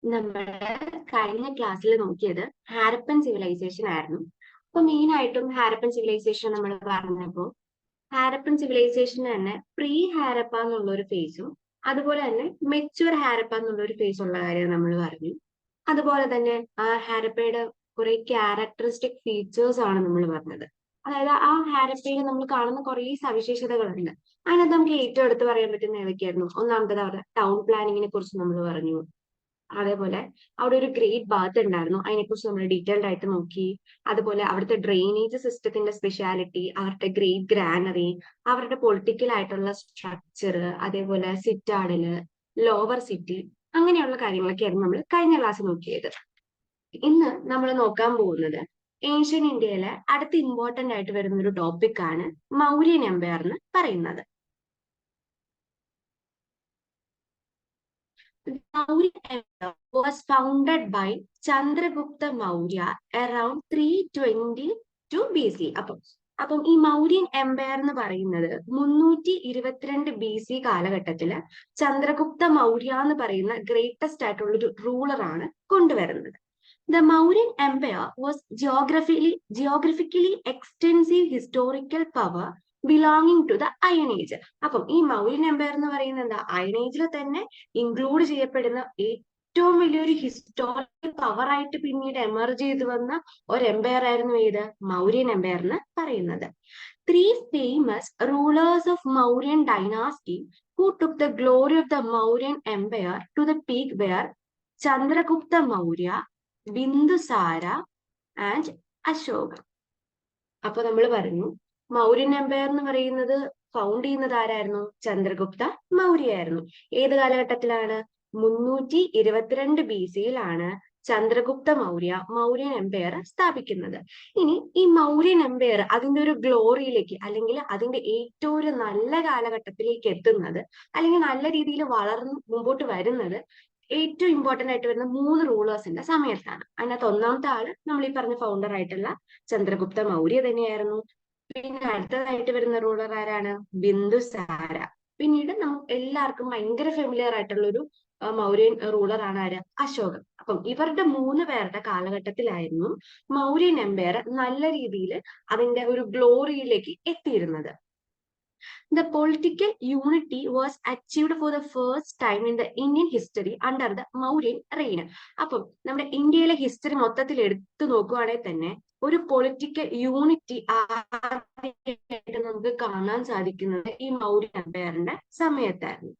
നമ്മുടെ കഴിഞ്ഞ ക്ലാസ്സിൽ നോക്കിയത് ഹാരപ്പൻ സിവിലൈസേഷൻ ആയിരുന്നു. അപ്പൊ മെയിൻ ആയിട്ടും ഹാരപ്പൻ സിവിലൈസേഷൻ നമ്മൾ പറഞ്ഞപ്പോൾ ഹാരപ്പൻ സിവിലൈസേഷന് തന്നെ പ്രീ ഹാരപ്പ എന്നുള്ള ഒരു ഫേസും അതുപോലെ തന്നെ മെച്യൂർ ഹാരപ്പ എന്നുള്ള ഒരു ഫേസ് ഉള്ള കാര്യം നമ്മൾ പറഞ്ഞു. അതുപോലെ തന്നെ ആ ഹാരപ്പയുടെ കുറെ ക്യാരക്ടറിസ്റ്റിക് ഫീച്ചേഴ്സ് ആണ് നമ്മൾ പറഞ്ഞത്. അതായത് ആ ഹാരപ്പയിൽ നമ്മൾ കാണുന്ന കുറെ സവിശേഷതകളുണ്ട്. അതിനകത്ത് നമുക്ക് ഏറ്റവും എടുത്ത് പറയാൻ പറ്റുന്ന ഏതൊക്കെയായിരുന്നു? ഒന്നാമത്തത് അവരുടെ ടൗൺ പ്ലാനിങ്ങിനെ കുറിച്ച് നമ്മൾ പറഞ്ഞു. അതേപോലെ അവിടെ ഒരു ഗ്രേറ്റ് ബാത്ത് ഉണ്ടായിരുന്നു, അതിനെക്കുറിച്ച് നമ്മൾ ഡീറ്റെയിൽഡ് ആയിട്ട് നോക്കി. അതുപോലെ അവിടുത്തെ ഡ്രെയിനേജ് സിസ്റ്റത്തിന്റെ സ്പെഷ്യാലിറ്റി, അവരുടെ ഗ്രേറ്റ് ഗ്രാനറി, അവരുടെ പൊളിറ്റിക്കൽ ആയിട്ടുള്ള സ്ട്രക്ചർ, അതേപോലെ സിറ്റാഡല്, ലോവർ സിറ്റി, അങ്ങനെയുള്ള കാര്യങ്ങളൊക്കെയായിരുന്നു നമ്മൾ കഴിഞ്ഞ ക്ലാസ് നോക്കിയത്. ഇന്ന് നമ്മൾ നോക്കാൻ പോകുന്നത് ഏഷ്യൻ ഇന്ത്യയിലെ അടുത്ത ഇമ്പോർട്ടന്റ് ആയിട്ട് വരുന്ന ഒരു ടോപ്പിക് ആണ് മൗര്യൻ എംപയർ എന്ന് പറയുന്നത്. Mauryan Empire was founded by Chandragupta Maurya around 322 BC. അപ്പം ഈ മൗര്യൻ എംപയർ എന്ന് പറയുന്നത് 322 BC കാലഘട്ടത്തില് ചന്ദ്രഗുപ്ത മൗര്യ എന്ന് പറയുന്ന ഗ്രേറ്റസ്റ്റ് ആയിട്ടുള്ള ഒരു റൂളർ ആണ് കൊണ്ടുവരുന്നത്. The Mauryan Empire was geographically extensive historical power belonging to the iron age. അപ്പം ഈ മൗര്യൻ എംപയർ എന്ന് പറയുന്നത് എന്താ? അയൺ ഏജിൽ തന്നെ ഇൻക്ലൂഡ് ചെയ്യപ്പെടുന്ന ഏറ്റവും വലിയൊരു ഹിസ്റ്റോറിക്കൽ പവർ ആയിട്ട് പിന്നീട് എമർജ് ചെയ്ത് വന്ന ഒരു എംപയർ ആയിരുന്നു ഏത്? മൗര്യൻ എംപയർ എന്ന് പറയുന്നത്. Three famous rulers of Mauryan dynasty who took the glory of the Mauryan Empire to the peak were Chandragupta Maurya, Bindusara and Ashoka. അപ്പൊ നമ്മൾ പറഞ്ഞു മൗര്യൻ എംപയർ എന്ന് പറയുന്നത് ഫൗണ്ട് ചെയ്യുന്നത് ആരായിരുന്നു? ചന്ദ്രഗുപ്ത മൗര്യ ആയിരുന്നു. ഏത് കാലഘട്ടത്തിലാണ്? 322 BC ചന്ദ്രഗുപ്ത മൗര്യ മൗര്യൻ എംപയർ സ്ഥാപിക്കുന്നത്. ഇനി ഈ മൗര്യൻ എംപയർ അതിന്റെ ഒരു ഗ്ലോറിയിലേക്ക്, അല്ലെങ്കിൽ അതിന്റെ ഏറ്റവും ഒരു നല്ല കാലഘട്ടത്തിലേക്ക് എത്തുന്നത്, അല്ലെങ്കിൽ നല്ല രീതിയിൽ വളർന്ന് മുമ്പോട്ട് വരുന്നത് ഏറ്റവും ഇമ്പോർട്ടന്റ് ആയിട്ട് വരുന്ന 3 റൂളേഴ്സിന്റെ സമയത്താണ്. അതിനകത്ത് ഒന്നാമത്തെ ആള് നമ്മൾ ഈ പറഞ്ഞ ഫൗണ്ടർ ആയിട്ടുള്ള ചന്ദ്രഗുപ്ത മൗര്യ തന്നെയായിരുന്നു. പിന്നെ അടുത്തതായിട്ട് വരുന്ന റൂളർ ആരാണ്? ബിന്ദുസാര. പിന്നീട് നമുക്ക് എല്ലാവർക്കും ഭയങ്കര ഫെമിലിയർ ആയിട്ടുള്ള ഒരു മൗര്യൻ റൂളർ ആണ് ആര്? അശോകൻ. അപ്പം ഇവരുടെ 3 പേരുടെ കാലഘട്ടത്തിലായിരുന്നു മൗര്യൻ എംപയർ നല്ല രീതിയിൽ അതിന്റെ ഒരു ഗ്ലോറിയിലേക്ക് എത്തിയിരുന്നത്. The political unity was achieved for the first time in the Indian history under the Mauryan reign. അപ്പം നമ്മുടെ ഇന്ത്യയിലെ ഹിസ്റ്ററി മൊത്തത്തിൽ എടുത്തു നോക്കുകയാണെങ്കിൽ തന്നെ ഒരു പൊളിറ്റിക്കൽ യൂണിറ്റി ആയിട്ട് നമുക്ക് കാണാൻ സാധിക്കുന്നത് ഈ മൗര്യൻ എംപയറിന്റെ സമയത്തായിരുന്നു.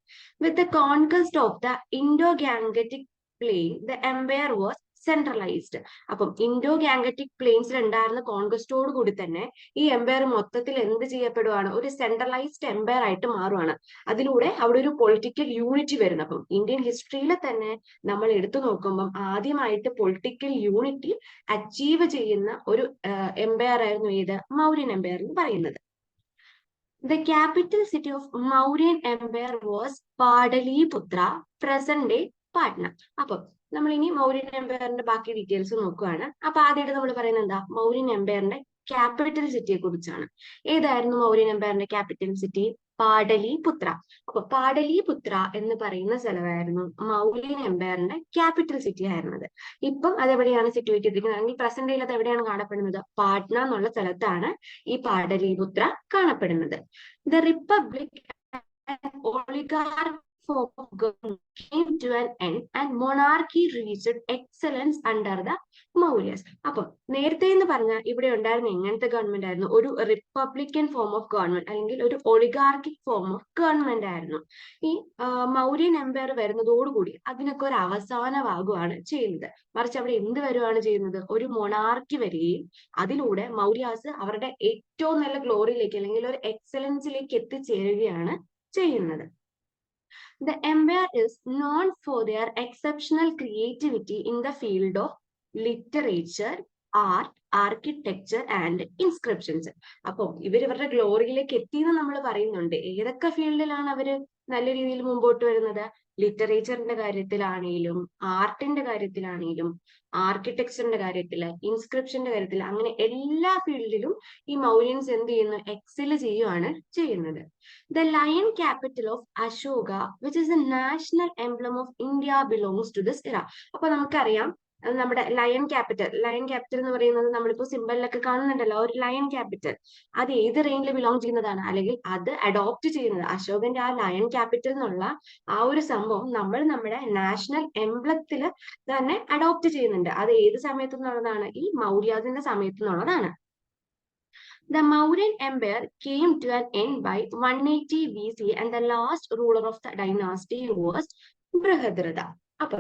With the conquest of the Indo Gangetic plain the empire was centralised. അപ്പം ഇൻഡോ ഗാംഗറ്റിക് പ്ലെയിൻസിൽ ഉണ്ടായിരുന്ന കോൺക്വസ്റ്റോട് കൂടി തന്നെ ഈ എംപയർ മൊത്തത്തിൽ എന്ത് ചെയ്യപ്പെടുവാണ്? ഒരു സെൻട്രലൈസ്ഡ് എംപയർ ആയിട്ട് മാറുവാണ്. അതിലൂടെ അവിടെ ഒരു പൊളിറ്റിക്കൽ യൂണിറ്റി വരുന്നു. അപ്പം ഇന്ത്യൻ ഹിസ്റ്ററിയിൽ തന്നെ നമ്മൾ എടുത്തു നോക്കുമ്പോൾ ആദ്യമായിട്ട് പൊളിറ്റിക്കൽ യൂണിറ്റി അച്ചീവ് ചെയ്യുന്ന ഒരു എംപയർ ആയിരുന്നു ഏത്? മൗര്യൻ എംപയർ എന്ന് പറയുന്നത്. The capital city of Mauryan Empire was Padaliputra, present day Patna. അപ്പം നമ്മൾ ഇനി മൗര്യൻ എംപയറിന്റെ ബാക്കി ഡീറ്റെയിൽസ് നോക്കുകയാണ്. അപ്പൊ ആദ്യമായിട്ട് നമ്മൾ പറയുന്നത് എന്താ? മൗര്യൻ എംപയറിന്റെ ക്യാപിറ്റൽ സിറ്റിയെ കുറിച്ചാണ്. ഏതായിരുന്നു മൗര്യൻ എംപയറിന്റെ ക്യാപിറ്റൽ സിറ്റി? പാടലിപുത്ര. അപ്പൊ പാടലിപുത്ര എന്ന് പറയുന്ന സ്ഥലമായിരുന്നു മൗര്യൻ എംപയറിന്റെ ക്യാപിറ്റൽ സിറ്റി ആയിരുന്നത്. ഇപ്പം അതെവിടെയാണ് സിറ്റുവേറ്റ് ചെയ്തിരിക്കുന്നത്? അല്ലെങ്കിൽ പ്രസന്റ് ഡേയിൽ അത് എവിടെയാണ് കാണപ്പെടുന്നത്? പാട്ന എന്നുള്ള സ്ഥലത്താണ് ഈ പാടലിപുത്ര കാണപ്പെടുന്നത്. The republic and oligarch form of government came to an end and monarchy reached excellence under the Mauryas. അപ്പം നേരത്തെ എന്ന് പറഞ്ഞാൽ ഇവിടെ ഉണ്ടായിരുന്ന എങ്ങനത്തെ ഗവൺമെന്റ് ആയിരുന്നു? ഒരു റിപ്പബ്ലിക്കൻ ഫോം ഓഫ് ഗവൺമെന്റ്, അല്ലെങ്കിൽ ഒരു ഒളിഗാർക്കിക് ഫോം ഓഫ് ഗവൺമെന്റ് ആയിരുന്നു. ഈ മൗര്യൻ എംപയർ വരുന്നതോടുകൂടി അതിനൊക്കെ ഒരു അവസാനമാകുകയാണ് ചെയ്യുന്നത്. മറിച്ച് അവിടെ എന്ത് വരുവാണ് ചെയ്യുന്നത്? ഒരു മൊണാർക്കി വരികയും അതിലൂടെ മൗര്യാസ് അവരുടെ ഏറ്റവും നല്ല ഗ്ലോറിയിലേക്ക്, അല്ലെങ്കിൽ ഒരു എക്സലൻസിലേക്ക് എത്തിച്ചേരുകയാണ് ചെയ്യുന്നത്. The empire is known for their exceptional creativity in the field of literature, art, architecture and inscriptions. അപ്പോൾ ഇവരുടെ ഗ്ലോറിയിലേക്ക് എത്തിയെന്ന് നമ്മൾ പറയുന്നുണ്ട്. ഏതൊക്കെ ഫീൽഡിലാണ് അവര് നല്ല രീതിയിൽ മുമ്പോട്ട് വരുന്നത്? ലിറ്ററേച്ചറിന്റെ കാര്യത്തിലാണെങ്കിലും ആർട്ടിന്റെ കാര്യത്തിലാണെങ്കിലും ആർക്കിടെക്ചറിന്റെ കാര്യത്തില് ഇൻസ്ക്രിപ്ഷന്റെ കാര്യത്തിൽ അങ്ങനെ എല്ലാ ഫീൽഡിലും ഈ മൗര്യൻസ് എന്ത് ചെയ്യുന്നു, എക്സൽ ചെയ്യുകയാണ് ചെയ്യുന്നത്. The lion capital of Ashoka which is the national emblem of India belongs to this era. അപ്പൊ നമുക്കറിയാം നമ്മുടെ ലയൺ ക്യാപിറ്റൽ എന്ന് പറയുന്നത് നമ്മളിപ്പോ സിമ്പിളിലൊക്കെ കാണുന്നുണ്ടല്ലോ, ഒരു ലയൺ ക്യാപിറ്റൽ അത് ഏത് റെയിനിൽ ബിലോങ് ചെയ്യുന്നതാണ്, അല്ലെങ്കിൽ അത് അഡോപ്റ്റ് ചെയ്യുന്നത് അശോകന്റെ ആ ലയൺ ക്യാപിറ്റൽ എന്നുള്ള ആ ഒരു സംഭവം നമ്മൾ നമ്മുടെ നാഷണൽ എംബ്ലത്തിൽ തന്നെ അഡോപ്റ്റ് ചെയ്യുന്നുണ്ട്. അത് ഏത് സമയത്ത് നിന്നുള്ളതാണ്, ഈ മൗര്യാസിന്റെ സമയത്ത് നിന്നുള്ളതാണ്. The Mauryan Empire came to an end by 180 BC and the last ruler of the dynasty was Brihadrata. അപ്പൊ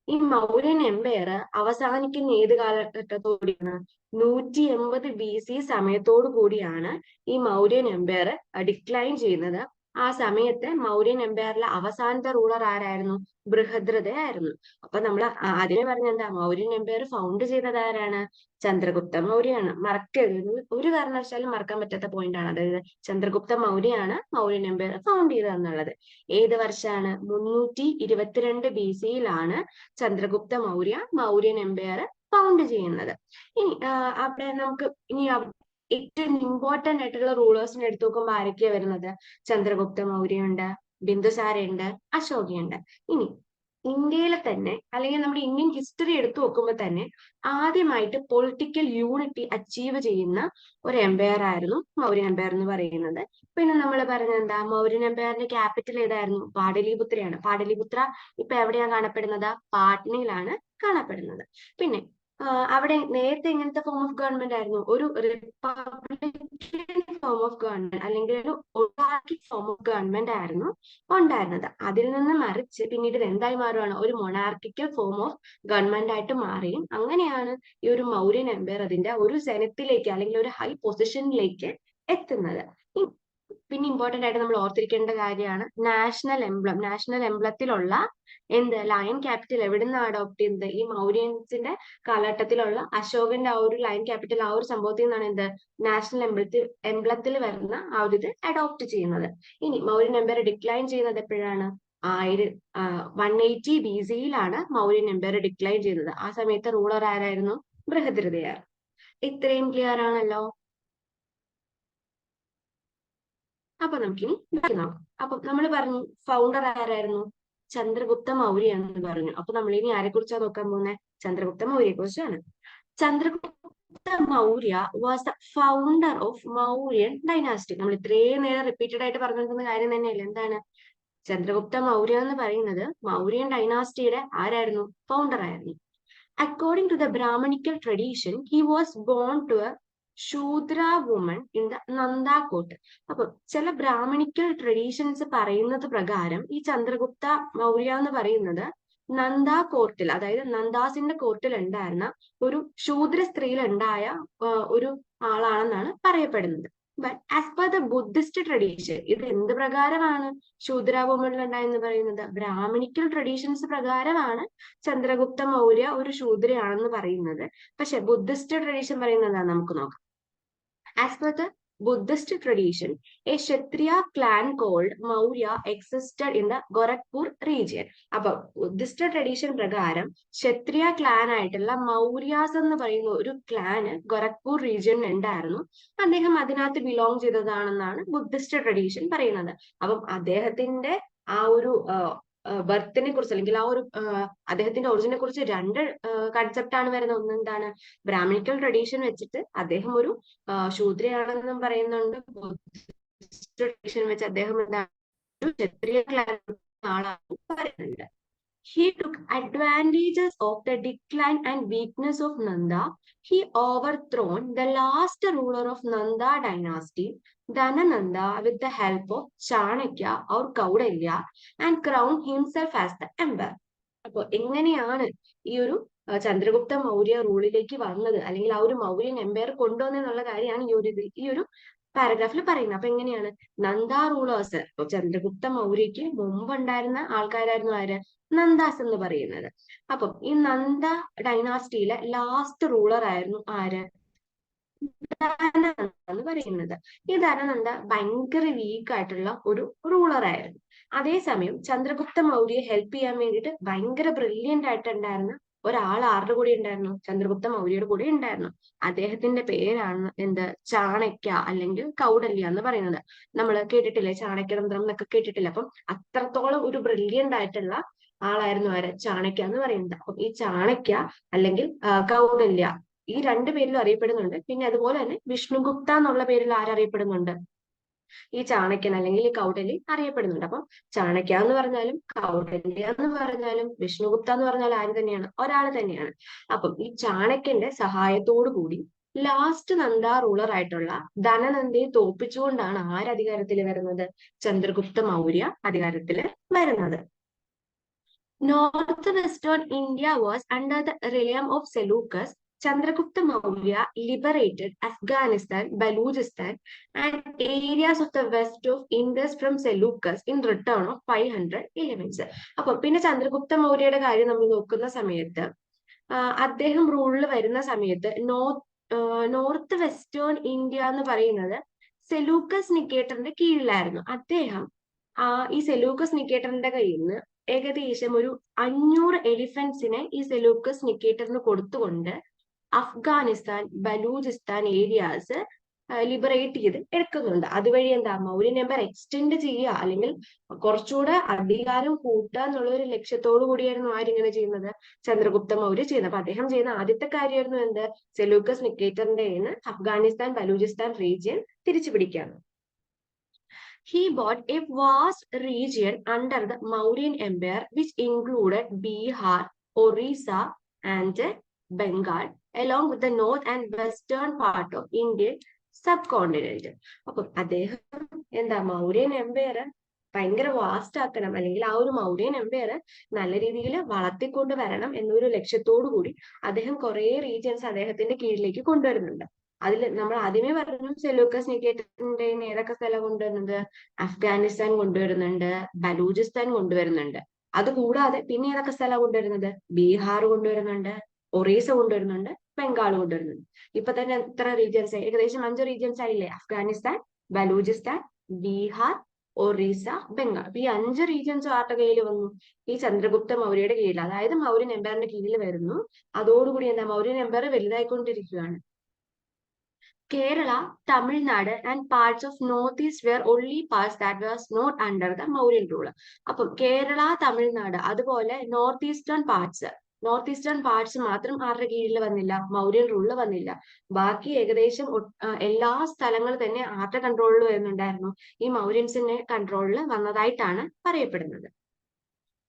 ഈ മൗര്യൻ എംപയർ അവസാനിക്കുന്ന ഏത് കാലഘട്ടത്തോടെയാണ്, 180 BC സമയത്തോടു കൂടിയാണ് ഈ മൗര്യൻ എംപയർ ഡിക്ലൈൻ ചെയ്യുന്നത്. ആ സമയത്ത് മൗര്യൻ എംപയറിലെ അവസാനത്തെ റൂളർ ആരായിരുന്നു, ബൃഹദ്രഥയായിരുന്നു. അപ്പൊ നമ്മൾ അതിനെ പറഞ്ഞെന്താ, മൗര്യൻ എംപയർ ഫൗണ്ട് ചെയ്തത് ആരാണ്, ചന്ദ്രഗുപ്ത മൗര്യയാണ്. മറക്കരുത്, ഒരു കാരണവശാലും മറക്കാൻ പറ്റാത്ത പോയിന്റ് ആണ്. അതായത് ചന്ദ്രഗുപ്ത മൗര്യയാണ് മൗര്യൻ എംപയർ ഫൗണ്ട് ചെയ്തത് എന്നുള്ളത്. ഏത് വർഷമാണ്, 322 BC-യിലാണ് ചന്ദ്രഗുപ്ത മൗര്യൻ എംപയർ ഫൗണ്ട് ചെയ്യുന്നത്. ഇനി അവിടെ നമുക്ക് ഇനി ഏറ്റവും ഇമ്പോർട്ടന്റ് ആയിട്ടുള്ള റൂളേഴ്സിനെ എടുത്തു നോക്കുമ്പോൾ ആരൊക്കെയാ വരുന്നത്, ചന്ദ്രഗുപ്ത മൗര്യയുണ്ട്, ബിന്ദുസാരയുണ്ട്, അശോകയുണ്ട്. ഇനി ഇന്ത്യയിലെ തന്നെ അല്ലെങ്കിൽ നമ്മുടെ ഇന്ത്യൻ ഹിസ്റ്ററി എടുത്തു നോക്കുമ്പോൾ തന്നെ ആദ്യമായിട്ട് പൊളിറ്റിക്കൽ യൂണിറ്റി അച്ചീവ് ചെയ്യുന്ന ഒരു എംപയർ ആയിരുന്നു മൗര്യൻ എംപയർ എന്ന് പറയുന്നത്. പിന്നെ നമ്മൾ പറഞ്ഞ എന്താ, മൗര്യൻ എംപയറിന്റെ ക്യാപിറ്റൽ ഏതായിരുന്നു, പാടലിപുത്രയാണ്. പാടലിപുത്ര ഇപ്പൊ എവിടെയാണ് കാണപ്പെടുന്നത്, പാട്നയിലാണ് കാണപ്പെടുന്നത്. പിന്നെ അവിടെ നേരത്തെ എങ്ങനത്തെ ഫോം ഓഫ് ഗവൺമെന്റ് ആയിരുന്നു, ഒരു റിപ്പബ്ലിക്കൻ ഫോം ഓഫ് ഗവൺമെന്റ് അല്ലെങ്കിൽ ഒരു ഒളാർക്കിക് ഫോം ഓഫ് ഗവൺമെന്റ് ആയിരുന്നു ഉണ്ടായിരുന്നത്. അതിൽ നിന്ന് മറിച്ച് പിന്നീട് ഇത് എന്തായി മാറുകയാണ്, ഒരു മൊണാർക്കിക്കൽ ഫോം ഓഫ് ഗവൺമെന്റ് ആയിട്ട് മാറിയും അങ്ങനെയാണ് ഈ ഒരു മൗര്യൻ എംപയർ അതിന്റെ ഒരു സെനറ്റിലേക്ക് അല്ലെങ്കിൽ ഒരു ഹൈ പൊസിഷനിലേക്ക് എത്തുന്നത്. പിന്നെ ഇമ്പോർട്ടന്റ് ആയിട്ട് നമ്മൾ ഓർത്തിരിക്കേണ്ട കാര്യമാണ് നാഷണൽ എംബ്ലത്തിലുള്ള എന്ത് ലയൺ ക്യാപിറ്റൽ എവിടെ നിന്ന് അഡോപ്റ്റ് ചെയ്യുന്നത്, ഈ മൗര്യൻസിന്റെ കാലഘട്ടത്തിലുള്ള അശോകന്റെ ആ ഒരു ലയൺ ക്യാപിറ്റൽ ആ ഒരു സംഭവത്തിൽ നിന്നാണ് എന്ത് നാഷണൽ എംബ്ലത്തിൽ വരുന്ന ആ ഒരു ഇത് അഡോപ്റ്റ് ചെയ്യുന്നത്. ഇനി മൗര്യൻ എംപയർ ഡിക്ലൈൻ ചെയ്യുന്നത് എപ്പോഴാണ്, 180 BC-യിലാണ് മൗര്യൻ എംപയർ ഡിക്ലൈൻ ചെയ്യുന്നത്. ആ സമയത്ത് റൂളർ ആരായിരുന്നു, ബൃഹദ്രഥയാർ. ഇത്രയും ക്ലിയർ ആണല്ലോ. അപ്പൊ നമുക്കിനി നോക്കാം. അപ്പൊ നമ്മൾ പറഞ്ഞു ഫൗണ്ടർ ആരായിരുന്നു, ചന്ദ്രഗുപ്ത മൗര്യ എന്ന് പറഞ്ഞു. അപ്പൊ നമ്മൾ ഇനി ആരെ കുറിച്ചാണ് നോക്കാൻ പോകുന്നത്, ചന്ദ്രഗുപ്ത മൗര്യയെ കുറിച്ചാണ്. Chandragupta Maurya was the founder of Mauryan dynasty. നമ്മൾ ഇത്രയും നേരം റിപ്പീറ്റഡ് ആയിട്ട് പറഞ്ഞിരിക്കുന്ന കാര്യം തന്നെയല്ലേ, എന്താണ്, ചന്ദ്രഗുപ്ത മൗര്യ എന്ന് പറയുന്നത് മൗര്യൻ ഡൈനാസ്റ്റിയുടെ ആരായിരുന്നു, ഫൗണ്ടർ ആയിരുന്നു. According to the Brahmanical tradition he was born to a Shudra woman in the Nanda court. അപ്പൊ ചില ബ്രാഹ്മണിക്കൽ ട്രഡീഷൻസ് പറയുന്നത് പ്രകാരം ഈ ചന്ദ്രഗുപ്ത മൗര്യ എന്ന് പറയുന്നത് നന്ദ കോർട്ടിൽ, അതായത് നന്ദാസിന്റെ കോർട്ടിൽ ഉണ്ടായിരുന്ന ഒരു ശൂദ്ര സ്ത്രീയിൽ ഉണ്ടായ ഒരു ആളാണെന്നാണ് പറയപ്പെടുന്നത്. But as per the Buddhist tradition, ഇത് എന്ത് പ്രകാരമാണ് ശൂദ്ര വുമണിൽ ഉണ്ടായെന്ന് പറയുന്നത്, ബ്രാഹ്മണിക്കൽ ട്രഡീഷൻസ് പ്രകാരമാണ് ചന്ദ്രഗുപ്ത മൗര്യ ഒരു ശൂദ്രയാണെന്ന് പറയുന്നത്. പക്ഷെ ബുദ്ധിസ്റ്റ് ട്രഡീഷൻ പറയുന്നത് നമുക്ക് നോക്കാം. As per the Buddhist tradition, a Kshatriya clan called Maurya existed in the Gorakhpur region. അപ്പൊ ബുദ്ധിസ്റ്റ് ട്രഡീഷൻ പ്രകാരം ക്ഷത്രിയ ക്ലാൻ ആയിട്ടുള്ള മൗര്യാസ് എന്ന് പറയുന്ന ഒരു ക്ലാന് ഗോരഖ്പൂർ റീജിയനിൽ ഉണ്ടായിരുന്നു. അദ്ദേഹം അതിനകത്ത് ബിലോങ് ചെയ്തതാണെന്നാണ് ബുദ്ധിസ്റ്റ് ട്രഡീഷൻ പറയുന്നത്. അപ്പം അദ്ദേഹത്തിന്റെ ആ ഒരു ബർത്തിനെ കുറിച്ച് അല്ലെങ്കിൽ ആ ഒരു അദ്ദേഹത്തിന്റെ ഒറിജിനെ കുറിച്ച് രണ്ട് കൺസെപ്റ്റ് ആണ് വരുന്നത്. ഒന്ന് എന്താണ്, ബ്രാഹ്മണിക്കൽ ട്രഡീഷൻ വെച്ചിട്ട് അദ്ദേഹം ഒരു ശൂദ്രയാണെന്നും പറയുന്നുണ്ട്. ട്രഡീഷൻ വെച്ച് അദ്ദേഹം എന്താണ്, ഒരു ക്ഷത്രിയ ക്ലാൻ ആളാണെന്ന് പറയുന്നുണ്ട്. He took advantages of the decline and weakness of Nanda. He overthrown the last ruler of Nanda dynasty, Dhanananda, with the help of Chanakya or Kaudalya, and crowned himself as the emperor. അപ്പോൾ എങ്ങനെയാണ് ഈ ഒരു ചന്ദ്രഗുപ്ത മൗര്യ റൂളിലേക്ക് വന്നത്, അല്ലെങ്കിൽ ആ ഒരു Mauryan Empire കൊണ്ടുവന്നെന്നുള്ള കാര്യമാണ് ഈ ഒരു പാരഗ്രാഫിൽ പറയുന്നത്. അപ്പൊ എങ്ങനെയാണ്, നന്ദ റൂളേഴ്സ്, ഇപ്പൊ ചന്ദ്രഗുപ്ത മൗര്യക്ക് മുമ്പ് ഉണ്ടായിരുന്ന ആൾക്കാരായിരുന്നു ആര്, നന്ദാസ് എന്ന് പറയുന്നത്. അപ്പം ഈ നന്ദ ഡൈനാസ്റ്റിയിലെ ലാസ്റ്റ് റൂളർ ആയിരുന്നു ആര്, ധനനന്ദ എന്ന് പറയുന്നത്. ഈ ധനനന്ദ ഭയങ്കര വീക്ക് ആയിട്ടുള്ള ഒരു റൂളർ ആയിരുന്നു. അതേസമയം ചന്ദ്രഗുപ്ത മൗര്യയെ ഹെൽപ്പ് ചെയ്യാൻ വേണ്ടിയിട്ട് ഭയങ്കര ബ്രില്യന്റ് ആയിട്ടുണ്ടായിരുന്ന ഒരാൾ ആരുടെ കൂടെ ഉണ്ടായിരുന്നു? ചന്ദ്രഗുപ്ത മൗര്യയുടെ കൂടെ ഉണ്ടായിരുന്നു. അദ്ദേഹത്തിന്റെ പേരാണ് എന്ത്? ചാണക്യ അല്ലെങ്കിൽ കൗടല്യ എന്ന് പറയുന്നത്. നമ്മൾ കേട്ടിട്ടില്ലേ ചാണക്യതന്ത്രം എന്നൊക്കെ കേട്ടിട്ടില്ല. അപ്പം അത്രത്തോളം ഒരു ബ്രില്യന്റ് ആയിട്ടുള്ള ആളായിരുന്നു ആര്? ചാണക്യ എന്ന് പറയുന്നത്. അപ്പം ഈ ചാണക്യ അല്ലെങ്കിൽ കൗടല്യ ഈ രണ്ടു പേരിലും അറിയപ്പെടുന്നുണ്ട്. പിന്നെ അതുപോലെ തന്നെ വിഷ്ണുഗുപ്ത എന്നുള്ള പേരിൽ ആരറിയപ്പെടുന്നുണ്ട്? ഈ ചാണക്യൻ അല്ലെങ്കിൽ ഈ കൗടലി അറിയപ്പെടുന്നുണ്ട്. അപ്പം ചാണക്യ എന്ന് പറഞ്ഞാലും കൗടല്യ എന്ന് പറഞ്ഞാലും വിഷ്ണുഗുപ്ത എന്ന് പറഞ്ഞാൽ ആര് തന്നെയാണ്? ഒരാൾ തന്നെയാണ്. അപ്പം ഈ ചാണക്യന്റെ സഹായത്തോടു കൂടി ലാസ്റ്റ് നന്ദ റൂളർ ആയിട്ടുള്ള ധനനന്ദയെ തോപ്പിച്ചുകൊണ്ടാണ് ആര് അധികാരത്തിൽ വരുന്നത്? ചന്ദ്രഗുപ്ത മൗര്യ അധികാരത്തിൽ വരുന്നത്. North western India was under the realm of Seleucus. Chandragupta Maurya liberated Afghanistan, Baluchistan, and areas of the west of Indus from Seleucus in return of 500 elements. അപ്പൊ പിന്നെ ചന്ദ്രഗുപ്ത മൗര്യയുടെ കാര്യം നമ്മൾ നോക്കുന്ന സമയത്ത് അദ്ദേഹം റൂളിൽ വരുന്ന സമയത്ത് നോർത്ത് വെസ്റ്റേൺ ഇന്ത്യ എന്ന് പറയുന്നത് സെലൂക്കസ് നിക്കേറ്ററിന്റെ കീഴിലായിരുന്നു. അദ്ദേഹം ഈ സെലൂക്കസ് നിക്കേറ്ററിന്റെ കയ്യിൽ നിന്ന് ഏകദേശം ഒരു 500 എലിഫന്റ്സിനെ ഈ സെലൂക്കസ് നിക്കേറ്ററിന് കൊടുത്തുകൊണ്ട് അഫ്ഗാനിസ്ഥാൻ, ബലൂചിസ്ഥാൻ ഏരിയാസ് ലിബറേറ്റ് ചെയ്ത് എടുക്കുന്നുണ്ട്. അതുവഴി എന്താ മൗര്യൻ എംപയർ എക്സ്റ്റെൻഡ് ചെയ്യുക അല്ലെങ്കിൽ കുറച്ചുകൂടെ അധികാരം കൂട്ടുക എന്നുള്ള ഒരു ലക്ഷ്യത്തോടു കൂടിയായിരുന്നു ആരിങ്ങനെ ചെയ്യുന്നത്? ചന്ദ്രഗുപ്ത മൗര്യ ചെയ്യുന്നത്. അപ്പൊ അദ്ദേഹം ചെയ്യുന്ന ആദ്യത്തെ കാര്യമായിരുന്നു എന്ത്? സെലൂക്കസ് നിക്കേറ്ററിന്റെ അഫ്ഗാനിസ്ഥാൻ, ബലൂചിസ്ഥാൻ റീജിയൻ തിരിച്ചു പിടിക്കുകയാണ്. He bought a vast region under the Mauryan Empire, which included Bihar, Orissa, and Bengal, along with the north and western part of Indian subcontinent. അപ്പം അദ്ദേഹം എന്താ മൗര്യൻ എംപയർ ഭയങ്കര വാസ്റ്റ് ആക്കണം അല്ലെങ്കിൽ ആ ഒരു മൗര്യൻ എംപയർ നല്ല രീതിയിൽ വളർത്തിക്കൊണ്ട് വരണം എന്നൊരു ലക്ഷ്യത്തോടു കൂടി അദ്ദേഹം കുറെ റീജിയൻസ് അദ്ദേഹത്തിന്റെ കീഴിലേക്ക് കൊണ്ടുവരുന്നുണ്ട്. അതിൽ നമ്മൾ ആദ്യമേ പറഞ്ഞു സെലൂക്കസ് നിക്കേറ്ററിന്റെ ഏതൊക്കെ സ്ഥലം കൊണ്ടുവരുന്നത്? അഫ്ഗാനിസ്ഥാൻ കൊണ്ടുവരുന്നുണ്ട്, ബലൂചിസ്ഥാൻ കൊണ്ടുവരുന്നുണ്ട്. അതുകൂടാതെ പിന്നെ ഏതൊക്കെ സ്ഥലം കൊണ്ടുവരുന്നത്? ബീഹാർ കൊണ്ടുവരുന്നുണ്ട്, ഒറീസ കൊണ്ടുവരുന്നുണ്ട്, ബംഗാൾ കൊണ്ടുവരുന്നുണ്ട്. ഇപ്പൊ തന്നെ എത്ര റീജിയൻസ് ആയി? ഏകദേശം 5 റീജിയൻസ് ആയില്ലേ? അഫ്ഗാനിസ്ഥാൻ, ബലൂചിസ്ഥാൻ, ബീഹാർ, ഒറീസ, ബംഗാൾ. ഈ 5 റീജിയൻസും ആരുടെ കീഴിൽ വന്നു? ഈ ചന്ദ്രഗുപ്ത മൗര്യയുടെ കീഴിൽ, അതായത് മൗര്യൻ എംപയറിന്റെ കീഴിൽ വരുന്നു. അതോടുകൂടി എന്താ മൗര്യൻ എംപയർ വലുതായിക്കൊണ്ടിരിക്കുകയാണ്. Kerala, Tamil Nadu, and parts of Northeast were only parts that was not under the Mauryan rule. അപ്പം കേരള, തമിഴ്നാട് അതുപോലെ നോർത്ത് ഈസ്റ്റേൺ പാർട്സ് മാത്രം ആരുടെ കീഴിൽ വന്നില്ല? മൗര്യൻ റൂളിൽ വന്നില്ല. ബാക്കി ഏകദേശം എല്ലാ സ്ഥലങ്ങളും തന്നെ ആരുടെ കൺട്രോളിൽ വരുന്നുണ്ടായിരുന്നു? ഈ മൗര്യൻസിന്റെ കൺട്രോളിൽ വന്നതായിട്ടാണ് പറയപ്പെടുന്നത്.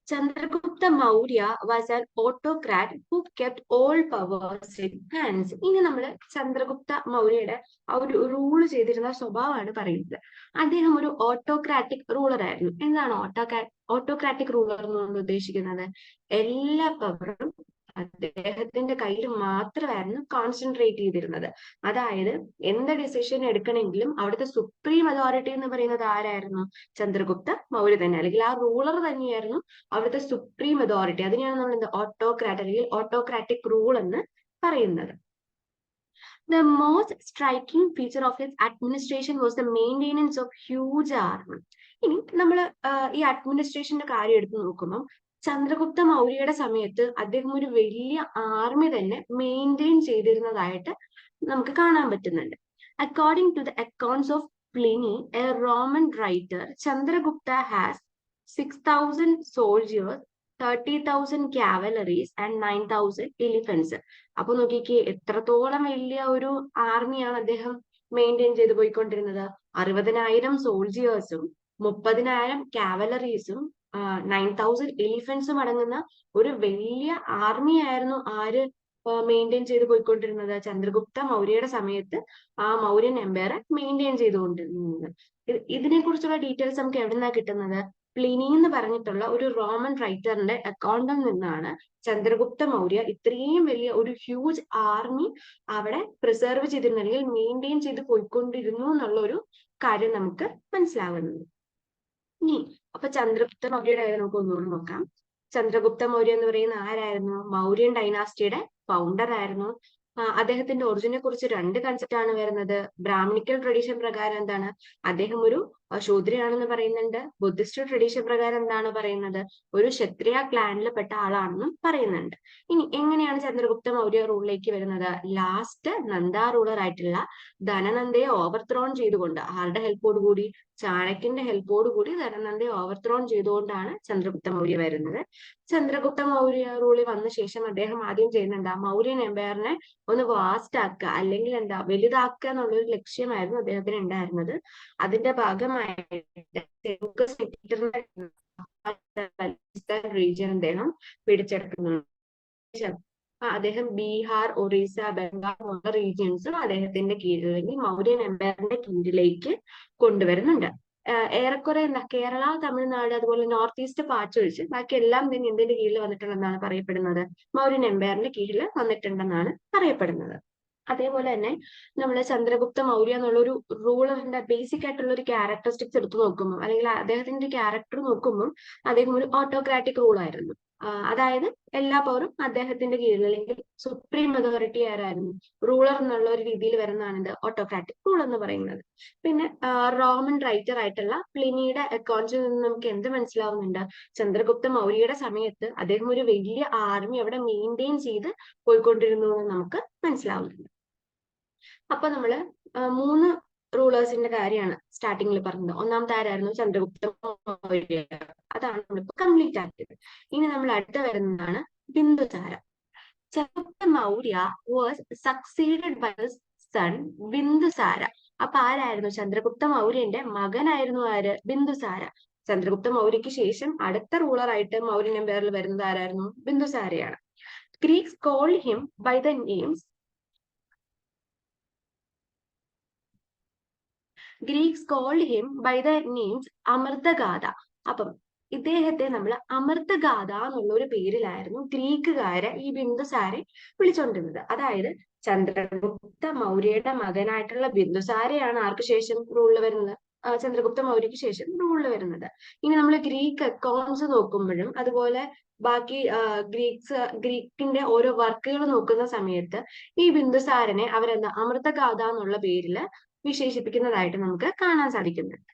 Chandragupta Maurya was an autocrat who kept all powers in hands. ഇനി നമ്മൾ ചന്ദ്രഗുപ്ത മൗര്യയുടെ ആ ഒരു റൂൾ ചെയ്തിരുന്ന സ്വഭാവമാണ് പറയുന്നത്. അദ്ദേഹം ഒരു ഓട്ടോക്രാറ്റിക് റൂളർ ആയിരുന്നു. എന്താണ് ഓട്ടോക്രാറ്റിക് റൂളർ എന്നുകൊണ്ട് ഉദ്ദേശിക്കുന്നത്? എല്ലാ പവറും അദ്ദേഹത്തിന്റെ കയ്യിൽ മാത്രമായിരുന്നു കോൺസെൻട്രേറ്റ് ചെയ്തിരുന്നത്. അതായത് എന്ത് ഡിസിഷൻ എടുക്കണമെങ്കിലും അവിടുത്തെ സുപ്രീം അതോറിറ്റി എന്ന് പറയുന്നത് ആരായിരുന്നു? ചന്ദ്രഗുപ്ത മൗര്യ തന്നെ, അല്ലെങ്കിൽ ആ റൂളർ തന്നെയായിരുന്നു അവിടുത്തെ സുപ്രീം അതോറിറ്റി. അതിനെയാണ് നമ്മൾ എന്ത് ഓട്ടോക്രാറ്റ് അല്ലെങ്കിൽ ഓട്ടോക്രാറ്റിക് റൂൾ എന്ന് പറയുന്നത്. The most striking feature of his administration was the maintenance of huge army. ഇനി നമ്മൾ ഈ അഡ്മിനിസ്ട്രേഷന്റെ കാര്യം എടുത്ത് നോക്കുമ്പോൾ ചന്ദ്രഗുപ്ത മൗര്യയുടെ സമയത്ത് അദ്ദേഹം ഒരു വലിയ ആർമി തന്നെ മെയിൻറ്റെയിൻ ചെയ്തിരുന്നതായിട്ട് നമുക്ക് കാണാൻ പറ്റുന്നുണ്ട്. According to the accounts of Pliny, a Roman writer, Chandragupta has 6,000 soldiers, 30,000 cavalries and 9,000 elephants. അപ്പൊ നോക്കിക്കേ എത്രത്തോളം വലിയ ഒരു ആർമിയാണ് അദ്ദേഹം മെയിൻറ്റെയിൻ ചെയ്ത് പോയിക്കൊണ്ടിരുന്നത്. 60,000 സോൾജിയേഴ്സും 30,000 കാവലറീസും 9,000 എലിഫന്റ്സും അടങ്ങുന്ന ഒരു വലിയ ആർമി ആയിരുന്നു ആര് മെയിൻറ്റെയിൻ ചെയ്ത് പോയിക്കൊണ്ടിരുന്നത്? ചന്ദ്രഗുപ്ത മൗര്യയുടെ സമയത്ത് ആ മൗര്യൻ എംപയർ മെയിൻറ്റെയിൻ ചെയ്തുകൊണ്ടിരുന്നത്. ഇതിനെ കുറിച്ചുള്ള ഡീറ്റെയിൽസ് നമുക്ക് എവിടുന്നാ കിട്ടുന്നത്? പ്ലിനി എന്ന് പറഞ്ഞിട്ടുള്ള ഒരു റോമൻ റൈറ്ററിന്റെ അക്കൗണ്ടിൽ നിന്നാണ് ചന്ദ്രഗുപ്ത മൗര്യ ഇത്രയും വലിയ ഒരു ഹ്യൂജ് ആർമി അവിടെ പ്രിസർവ് ചെയ്തിരുന്നു അല്ലെങ്കിൽ മെയിൻറ്റെയിൻ ചെയ്ത് പോയിക്കൊണ്ടിരുന്നു എന്നുള്ള ഒരു കാര്യം നമുക്ക് മനസ്സിലാകുന്നത്. ഇനി അപ്പൊ ചന്ദ്രഗുപ്ത മൗര്യയുടെ കാര്യം നമുക്ക് ഒന്നുകൂടി നോക്കാം. ചന്ദ്രഗുപ്ത മൗര്യ എന്ന് പറയുന്ന ആരായിരുന്നു? മൗര്യൻ ഡൈനാസ്റ്റിയുടെ ഫൗണ്ടർ ആയിരുന്നു. അദ്ദേഹത്തിന്റെ ഒറിജിനെ കുറിച്ച് 2 കൺസെപ്റ്റ് ആണ് വരുന്നത്. ബ്രാഹ്മണിക്കൽ ട്രഡീഷൻ പ്രകാരം എന്താണ്? അദ്ദേഹം ഒരു ശൂദ്രയാണെന്ന് പറയുന്നുണ്ട്. ബുദ്ധിസ്റ്റ് ട്രഡീഷൻ പ്രകാരം എന്താണ് പറയുന്നത്, ഒരു ക്ഷത്രിയ ക്ലാനിൽ പെട്ട ആളാണെന്നും പറയുന്നുണ്ട്. ഇനി എങ്ങനെയാണ് ചന്ദ്രഗുപ്ത മൗര്യ റൂളിലേക്ക് വരുന്നത്? ലാസ്റ്റ് നന്ദ റൂളർ ആയിട്ടുള്ള ധനനന്ദയെ ഓവർത്രോൺ ചെയ്തുകൊണ്ട്, ആരുടെ ഹെൽപ്പോട് കൂടി, ചാണക്യന്റെ ഹെൽപ്പോട് കൂടി ധനനന്ദയെ ഓവർത്രോൺ ചെയ്തുകൊണ്ടാണ് ചന്ദ്രഗുപ്ത മൗര്യ വരുന്നത്. ചന്ദ്രഗുപ്ത മൗര്യ റൂളിൽ വന്ന ശേഷം അദ്ദേഹം ആദ്യം ചെയ്യുന്നുണ്ട്, മൗര്യൻ എംപയറിനെ ഒന്ന് വാസ്റ്റ് ആക്കുക, അല്ലെങ്കിൽ എന്താ വലുതാക്കുക എന്നുള്ളൊരു ലക്ഷ്യമായിരുന്നു അദ്ദേഹത്തിന് ഉണ്ടായിരുന്നത്. അതിന്റെ ഭാഗമായിട്ട് റീജിയൻ അദ്ദേഹം പിടിച്ചെടുക്കുന്നു. അദ്ദേഹം ബീഹാർ, ഒറീസ, ബംഗാൾ പോലുള്ള റീജിയൻസും അദ്ദേഹത്തിന്റെ കീഴിൽ, അല്ലെങ്കിൽ മൗര്യൻ എംപയറിന്റെ കീഴിലേക്ക് കൊണ്ടുവരുന്നുണ്ട്. ഏറെക്കുറെ എന്താ കേരള, തമിഴ്നാട്, അതുപോലെ നോർത്ത് ഈസ്റ്റ് പാർട്സ് ഒഴിച്ച് ബാക്കി എല്ലാം തന്നെ എന്തിന്റെ കീഴിൽ വന്നിട്ടുണ്ടെന്നാണ് പറയപ്പെടുന്നത്, മൗര്യൻ എംപയറിന്റെ കീഴിൽ വന്നിട്ടുണ്ടെന്നാണ് പറയപ്പെടുന്നത്. അതേപോലെ തന്നെ നമ്മൾ ചന്ദ്രഗുപ്ത മൗര്യ എന്നുള്ള ഒരു റൂളറിന്റെ ബേസിക് ആയിട്ടുള്ള ഒരു ക്യാരക്ടറിസ്റ്റിക്സ് എടുത്തു നോക്കുമ്പോൾ, അല്ലെങ്കിൽ അദ്ദേഹത്തിന്റെ ക്യാരക്ടർ നോക്കുമ്പോൾ, അദ്ദേഹം ഒരു ഓട്ടോക്രാറ്റിക് റൂൾ ആയിരുന്നു. അതായത് എല്ലാ പവറും അദ്ദേഹത്തിന്റെ കീഴിൽ, അല്ലെങ്കിൽ സുപ്രീം അതോറിറ്റി ആരായിരുന്നു, റൂളർ എന്നുള്ള ഒരു രീതിയിൽ വരുന്നതാണ് ഇത് ഓട്ടോക്രാറ്റിക് റൂൾ എന്ന് പറയുന്നത്. പിന്നെ റോമൻ റൈറ്റർ ആയിട്ടുള്ള പ്ലിനിയുടെ അക്കൗണ്ട്സിൽ നിന്ന് നമുക്ക് എന്ത് മനസ്സിലാവുന്നുണ്ട്, ചന്ദ്രഗുപ്ത മൗര്യയുടെ സമയത്ത് അദ്ദേഹം ഒരു വലിയ ആർമി അവിടെ മെയിൻറ്റെയിൻ ചെയ്ത് പോയിക്കൊണ്ടിരുന്നു എന്ന് നമുക്ക് മനസ്സിലാവുന്നുണ്ട്. അപ്പൊ നമ്മള് 3 റൂളേഴ്സിന്റെ കാര്യമാണ് സ്റ്റാർട്ടിങ്ങിൽ പറഞ്ഞത്. ഒന്നാമത്തെ ആരായിരുന്നു, ചന്ദ്രഗുപ്ത മൗര്യ. അതാണ് നമ്മളിപ്പോ കംപ്ലീറ്റ് ആക്കിയത്. ഇനി നമ്മൾ അടുത്ത വരുന്നതാണ് Bindusara. Chandragupta Maurya was succeeded by son Bindusara. അപ്പൊ ആരായിരുന്നു, ചന്ദ്രഗുപ്ത മൗര്യന്റെ മകനായിരുന്നു ആര്, ബിന്ദുസാര. ചന്ദ്രഗുപ്ത മൗര്യക്ക് ശേഷം അടുത്ത റൂളർ ആയിട്ട് മൗര്യൻ എംപയറിൽ വരുന്നത് ആരായിരുന്നു, ബിന്ദുസാരയാണ്. Greeks called him by the names Amritaghata. അപ്പം ഇദ്ദേഹത്തെ നമ്മൾ അമൃതഗാഥ എന്നുള്ള ഒരു പേരിലായിരുന്നു ഗ്രീക്കുകാരെ ഈ ബിന്ദുസാരെ വിളിച്ചോണ്ടിരുന്നത്. അതായത് ചന്ദ്രഗുപ്ത മൗര്യയുടെ മകനായിട്ടുള്ള ബിന്ദുസാരയാണ് ആർക്ക് ശേഷം റൂളിൽ വരുന്നത്, ചന്ദ്രഗുപ്ത മൗര്യക്ക് ശേഷം റൂളിൽ വരുന്നത്. ഇനി നമ്മൾ ഗ്രീക്ക് അക്കൗണ്ട്സ് നോക്കുമ്പോഴും, അതുപോലെ ബാക്കി ഗ്രീക്കിന്റെ ഓരോ വർക്കുകൾ നോക്കുന്ന സമയത്ത് ഈ ബിന്ദുസാരനെ അവരെന്താ അമൃതഗാഥ എന്നുള്ള പേരില് വിശേഷിപ്പിക്കുന്നതായിട്ട് നമുക്ക് കാണാൻ സാധിക്കുന്നുണ്ട്.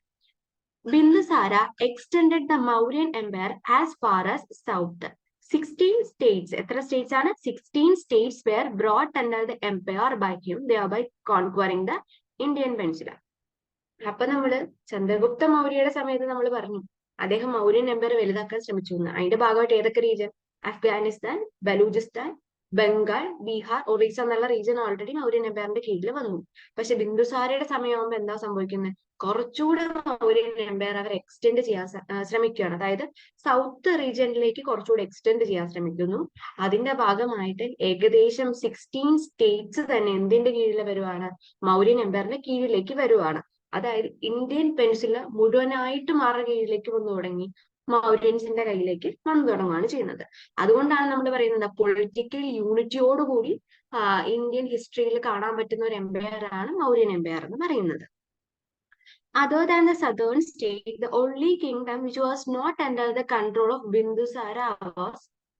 Bindusara extended the Mauryan empire as far as south. 16 states, എത്ര സ്റ്റേറ്റ്സ് ആണ്, 16 states were brought under the empire by him, thereby conquering the Indian peninsula. അപ്പൊ നമ്മള് ചന്ദ്രഗുപ്ത മൗര്യയുടെ സമയത്ത് നമ്മൾ പറഞ്ഞു അദ്ദേഹം മൗര്യൻ എംപയർ വലുതാക്കാൻ ശ്രമിച്ചു എന്ന്. അതിന്റെ ഭാഗമായിട്ട് ഏതൊക്കെ റീജിയൻ, അഫ്ഗാനിസ്ഥാൻ, ബലൂചിസ്ഥാൻ, ബംഗാൾ, ബീഹാർ, ഒറീസ എന്നുള്ള റീജിയൻ ഓൾറെഡി മൗര്യൻ എംപയറിന്റെ കീഴിൽ വന്നു. പക്ഷെ ബിന്ദുസാരയുടെ സമയമാകുമ്പോൾ എന്താ സംഭവിക്കുന്നത്, കുറച്ചുകൂടെ മൗര്യൻ എംപയർ അവർ എക്സ്റ്റെൻഡ് ചെയ്യാൻ ശ്രമിക്കുകയാണ്. അതായത് സൗത്ത് റീജിയനിലേക്ക് കുറച്ചുകൂടെ എക്സ്റ്റെൻഡ് ചെയ്യാൻ ശ്രമിക്കുന്നു. അതിന്റെ ഭാഗമായിട്ട് ഏകദേശം 16 സ്റ്റേറ്റ്സ് തന്നെ എന്തിന്റെ കീഴിൽ വരുവാണ്, മൗര്യൻ എംപയറിന്റെ കീഴിലേക്ക് വരുവാണ്. അതായത് ഇന്ത്യൻ പെനിൻസുല മുഴുവനായിട്ട് മാറുന്ന കീഴിലേക്ക് വന്നു തുടങ്ങി, മൗര്യൻസിന്റെ കയ്യിലേക്ക് വന്നു തുടങ്ങുകയാണ് ചെയ്യുന്നത്. അതുകൊണ്ടാണ് നമ്മൾ പറയുന്നത് പൊളിറ്റിക്കൽ യൂണിറ്റിയോടുകൂടി ഇന്ത്യൻ ഹിസ്റ്ററിയിൽ കാണാൻ പറ്റുന്ന ഒരു എംപയർ ആണ് മൗര്യൻ എംപയർ എന്ന് പറയുന്നത്. Other than the southern state, the only kingdom which was not under the control of Bindusara was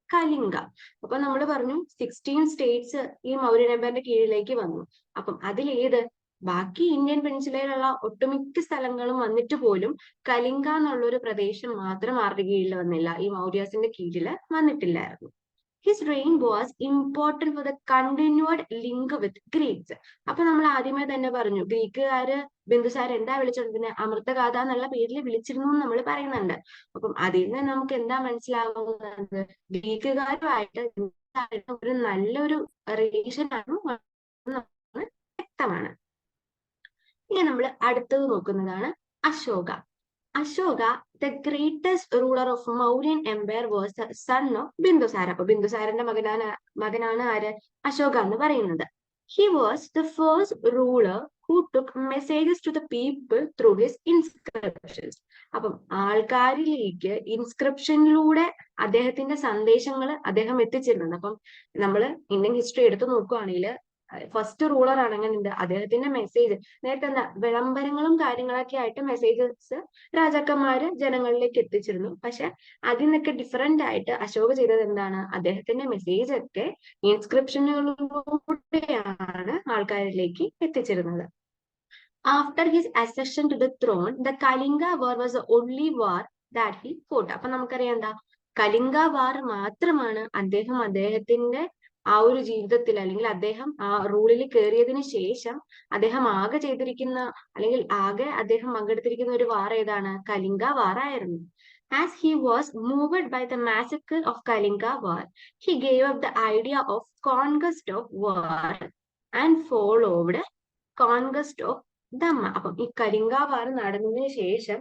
Kalinga. അപ്പൊ നമ്മൾ പറഞ്ഞു 16 സ്റ്റേറ്റ്സ് ഈ മൗര്യൻ എംപയറിന്റെ കീഴിലേക്ക് വന്നു. അപ്പം അതിലേത്, ബാക്കി ഇന്ത്യൻ പെനിൻസുലയിലുള്ള ഒട്ടുമിക്ക സ്ഥലങ്ങളും വന്നിട്ട് പോലും കലിംഗ എന്നുള്ളൊരു പ്രദേശം മാത്രം ആരുടെ കീഴിൽ വന്നില്ല, ഈ മൗര്യാസിന്റെ കീഴിൽ വന്നിട്ടില്ലായിരുന്നു. His reign was important for the continued link with Greeks. അപ്പൊ നമ്മൾ ആദ്യമേ തന്നെ പറഞ്ഞു ഗ്രീക്കുകാര് ബിന്ദുസാര എന്താ വിളിച്ചോണ്ടിരുന്നത്, അമൃതഗാഥ എന്നുള്ള പേരിൽ വിളിച്ചിരുന്നു എന്ന് നമ്മൾ പറയുന്നുണ്ട്. അപ്പം അതിൽ നിന്ന് നമുക്ക് എന്താ മനസ്സിലാവുന്നത്, ഗ്രീക്കുകാരുമായിട്ട് ഒരു നല്ലൊരു റിലേഷൻ ആണ് വ്യക്തമാണ്. ഇനി നമ്മൾ അടുത്തത് നോക്കുന്നതാണ് Ashoka. Ashoka the greatest ruler of Mauryan empire was the son of Bindusara. അപ്പൊ ബിന്ദുസാരന്റെ മകനാണ് ആര്, അശോക എന്ന് പറയുന്നത്. He was the first ruler who took messages to the people through his inscriptions. അപ്പം ആൾക്കാരിലേക്ക് ഇൻസ്ക്രിപ്ഷനിലൂടെ അദ്ദേഹത്തിന്റെ സന്ദേശങ്ങൾ അദ്ദേഹം എത്തിച്ചിരുന്നത്. അപ്പം നമ്മൾ ഇന്ത്യൻ ഹിസ്റ്ററി എടുത്തു നോക്കുകയാണെങ്കിൽ ഫസ്റ്റ് റൂളർ ആണ് അങ്ങനെയുണ്ട്, അദ്ദേഹത്തിന്റെ മെസ്സേജ് നേരത്തെ എന്താ വിളംബരങ്ങളും കാര്യങ്ങളൊക്കെ ആയിട്ട് മെസ്സേജസ് രാജാക്കന്മാര് ജനങ്ങളിലേക്ക് എത്തിച്ചിരുന്നു. പക്ഷെ അതിൽ നിന്നൊക്കെ ഡിഫറെന്റ് ആയിട്ട് അശോക ചെയ്തത് എന്താണ്, അദ്ദേഹത്തിന്റെ മെസ്സേജ് ഒക്കെ ഇൻസ്ക്രിപ്ഷനുകളിലൂടെയാണ് ആൾക്കാരിലേക്ക് എത്തിച്ചിരുന്നത്. After his accession to the throne, the Kalinga War was the only war that he fought. അപ്പൊ നമുക്കറിയാം എന്താ, കലിംഗ വാർ മാത്രമാണ് അദ്ദേഹത്തിന്റെ ആ ഒരു ജീവിതത്തിൽ, അല്ലെങ്കിൽ അദ്ദേഹം ആ റൂളിൽ കയറിയതിനു ശേഷം അദ്ദേഹം ആകെ ചെയ്തിരിക്കുന്ന, അല്ലെങ്കിൽ ആകെ അദ്ദേഹം പങ്കെടുത്തിരിക്കുന്ന ഒരു വാർ ഏതാണ്? കലിംഗ വാർ ആയിരുന്നു. As he was moved by the massacre of Kalinga War, he gave up the idea of conquest of war and followed conquest of ദമ്മ. അപ്പം ഈ കലിംഗ വാർ നടന്നതിന് ശേഷം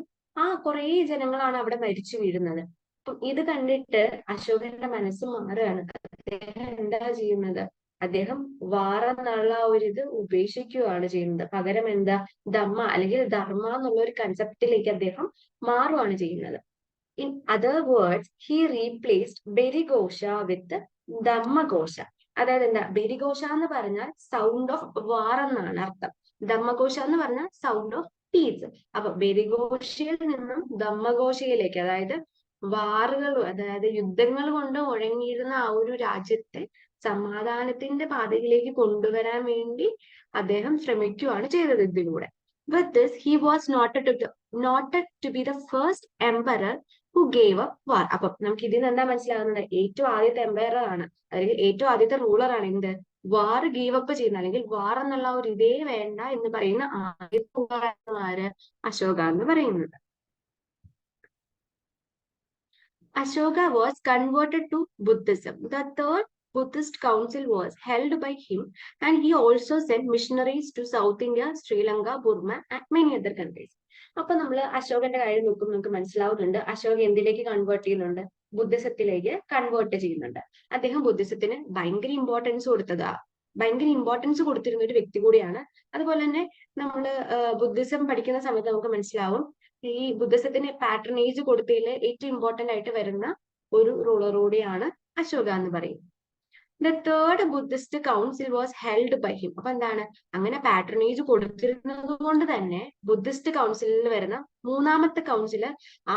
കുറെ ജനങ്ങളാണ് അവിടെ മരിച്ചു വീഴുന്നത്. അപ്പം ഇത് കണ്ടിട്ട് അശോകന്റെ മനസ്സ് മാറുകയാണ്. അദ്ദേഹം എന്താ ചെയ്യുന്നത്? അദ്ദേഹം വാർ എന്നുള്ള ഒരിത് ഉപേക്ഷിക്കുകയാണ് ചെയ്യുന്നത്. പകരം എന്താ, ദമ്മ അല്ലെങ്കിൽ ധർമ്മ എന്നുള്ള ഒരു കൺസെപ്റ്റിലേക്ക് അദ്ദേഹം മാറുകയാണ് ചെയ്യുന്നത്. In other words, he replaced Berighosha with Dhammaghosha. അതായത് എന്താ, ബെരിഘോഷ എന്ന് പറഞ്ഞാൽ സൗണ്ട് ഓഫ് വാർ എന്നാണ് അർത്ഥം. ധമ്മഘോഷ എന്ന് പറഞ്ഞാൽ സൗണ്ട് ഓഫ് പീസ്. അപ്പൊ ബെരിഘോഷയിൽ നിന്നും ധമ്മഘോഷയിലേക്ക്, അതായത് വാറുകൾ, അതായത് യുദ്ധങ്ങൾ കൊണ്ട് മുഴങ്ങിയിരുന്ന ആ ഒരു രാജ്യത്തെ സമാധാനത്തിന്റെ പാതയിലേക്ക് കൊണ്ടുവരാൻ വേണ്ടി അദ്ദേഹം ശ്രമിക്കുകയാണ് ചെയ്തത് ഇതിലൂടെ. With this, he was noted to be the first emperor who gave up war. അപ്പം നമുക്ക് ഇതിൽ നിന്ന് എന്താ മനസ്സിലാകുന്നത്? ഏറ്റവും ആദ്യത്തെ എംപയർ ആണ്, അല്ലെങ്കിൽ ഏറ്റവും ആദ്യത്തെ റൂളർ ആണ് എന്ത്, വാർ ഗീവ് അപ്പ് ചെയ്യുന്ന, അല്ലെങ്കിൽ വാർ എന്നുള്ള ഒരു ഇതേ വേണ്ട എന്ന് പറയുന്ന ആദ്യത്തെ റൂളറാണ് ആര്? അശോക എന്ന് പറയുന്നത്. Ashoka was converted to Buddhism. The third Buddhist council was held by him, and he also sent missionaries to South India, Sri Lanka, Burma, and many other countries. അപ്പൊ നമ്മൾ അശോകന്റെ കാര്യം നോക്കുമ്പോൾ നമുക്ക് മനസ്സിലാവുന്നുണ്ട്, അശോക എന്തിലേക്ക് കൺവേർട്ട് ചെയ്യുന്നുണ്ട്? ബുദ്ധിസത്തിലേക്ക് കൺവേർട്ട് ചെയ്യുന്നുണ്ട്. അദ്ദേഹം ബുദ്ധിസത്തിന് ഭയങ്കര ഇമ്പോർട്ടൻസ് കൊടുത്തിരുന്ന ഒരു വ്യക്തി കൂടിയാണ്. അതുപോലെ തന്നെ നമ്മൾ ബുദ്ധിസം പഠിക്കുന്ന സമയത്ത് നമുക്ക് മനസ്സിലാവും, ഈ ബുദ്ധിസത്തിന് പാട്രണേജ് കൊടുത്തതിൽ ഏറ്റവും ഇമ്പോർട്ടന്റ് ആയിട്ട് വരുന്ന ഒരു റൂളർ കൂടിയാണ് അശോക എന്ന് പറയും. The third Buddhist council was held by him. അപ്പൊ എന്താണ്, അങ്ങനെ പാട്രണേജ് കൊടുത്തിരുന്നത് കൊണ്ട് തന്നെ ബുദ്ധിസ്റ്റ് കൗൺസിലിൽ വരുന്ന മൂന്നാമത്തെ കൗൺസില്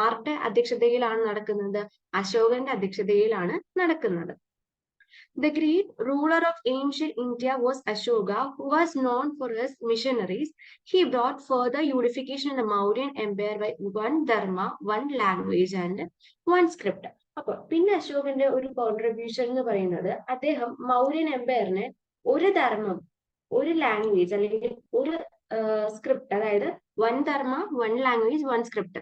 ആരുടെ അധ്യക്ഷതയിലാണ് നടക്കുന്നത്? അശോകന്റെ അധ്യക്ഷതയിലാണ് നടക്കുന്നത്. The great ruler of ancient India was Ashoka, who was known for his missionaries. He brought further unification in the Mauryan Empire by one dharma, one language and one script. അപ്പോൾ പിന്നെ അശോകന്റെ ഒരു കോൺട്രിബ്യൂഷൻ എന്ന് പറയുന്നത്, അദ്ദേഹം മൗര്യൻ എംപയറിനെ ഒരു ധർമ്മം, ഒരു ലാംഗ്വേജ്, അല്ലെങ്കിൽ ഒരു സ്ക്രിപ്റ്റ്, അതായത് വൺ ധർമ്മ, വൺ ലാംഗ്വേജ്, വൺ സ്ക്രിപ്റ്റ്,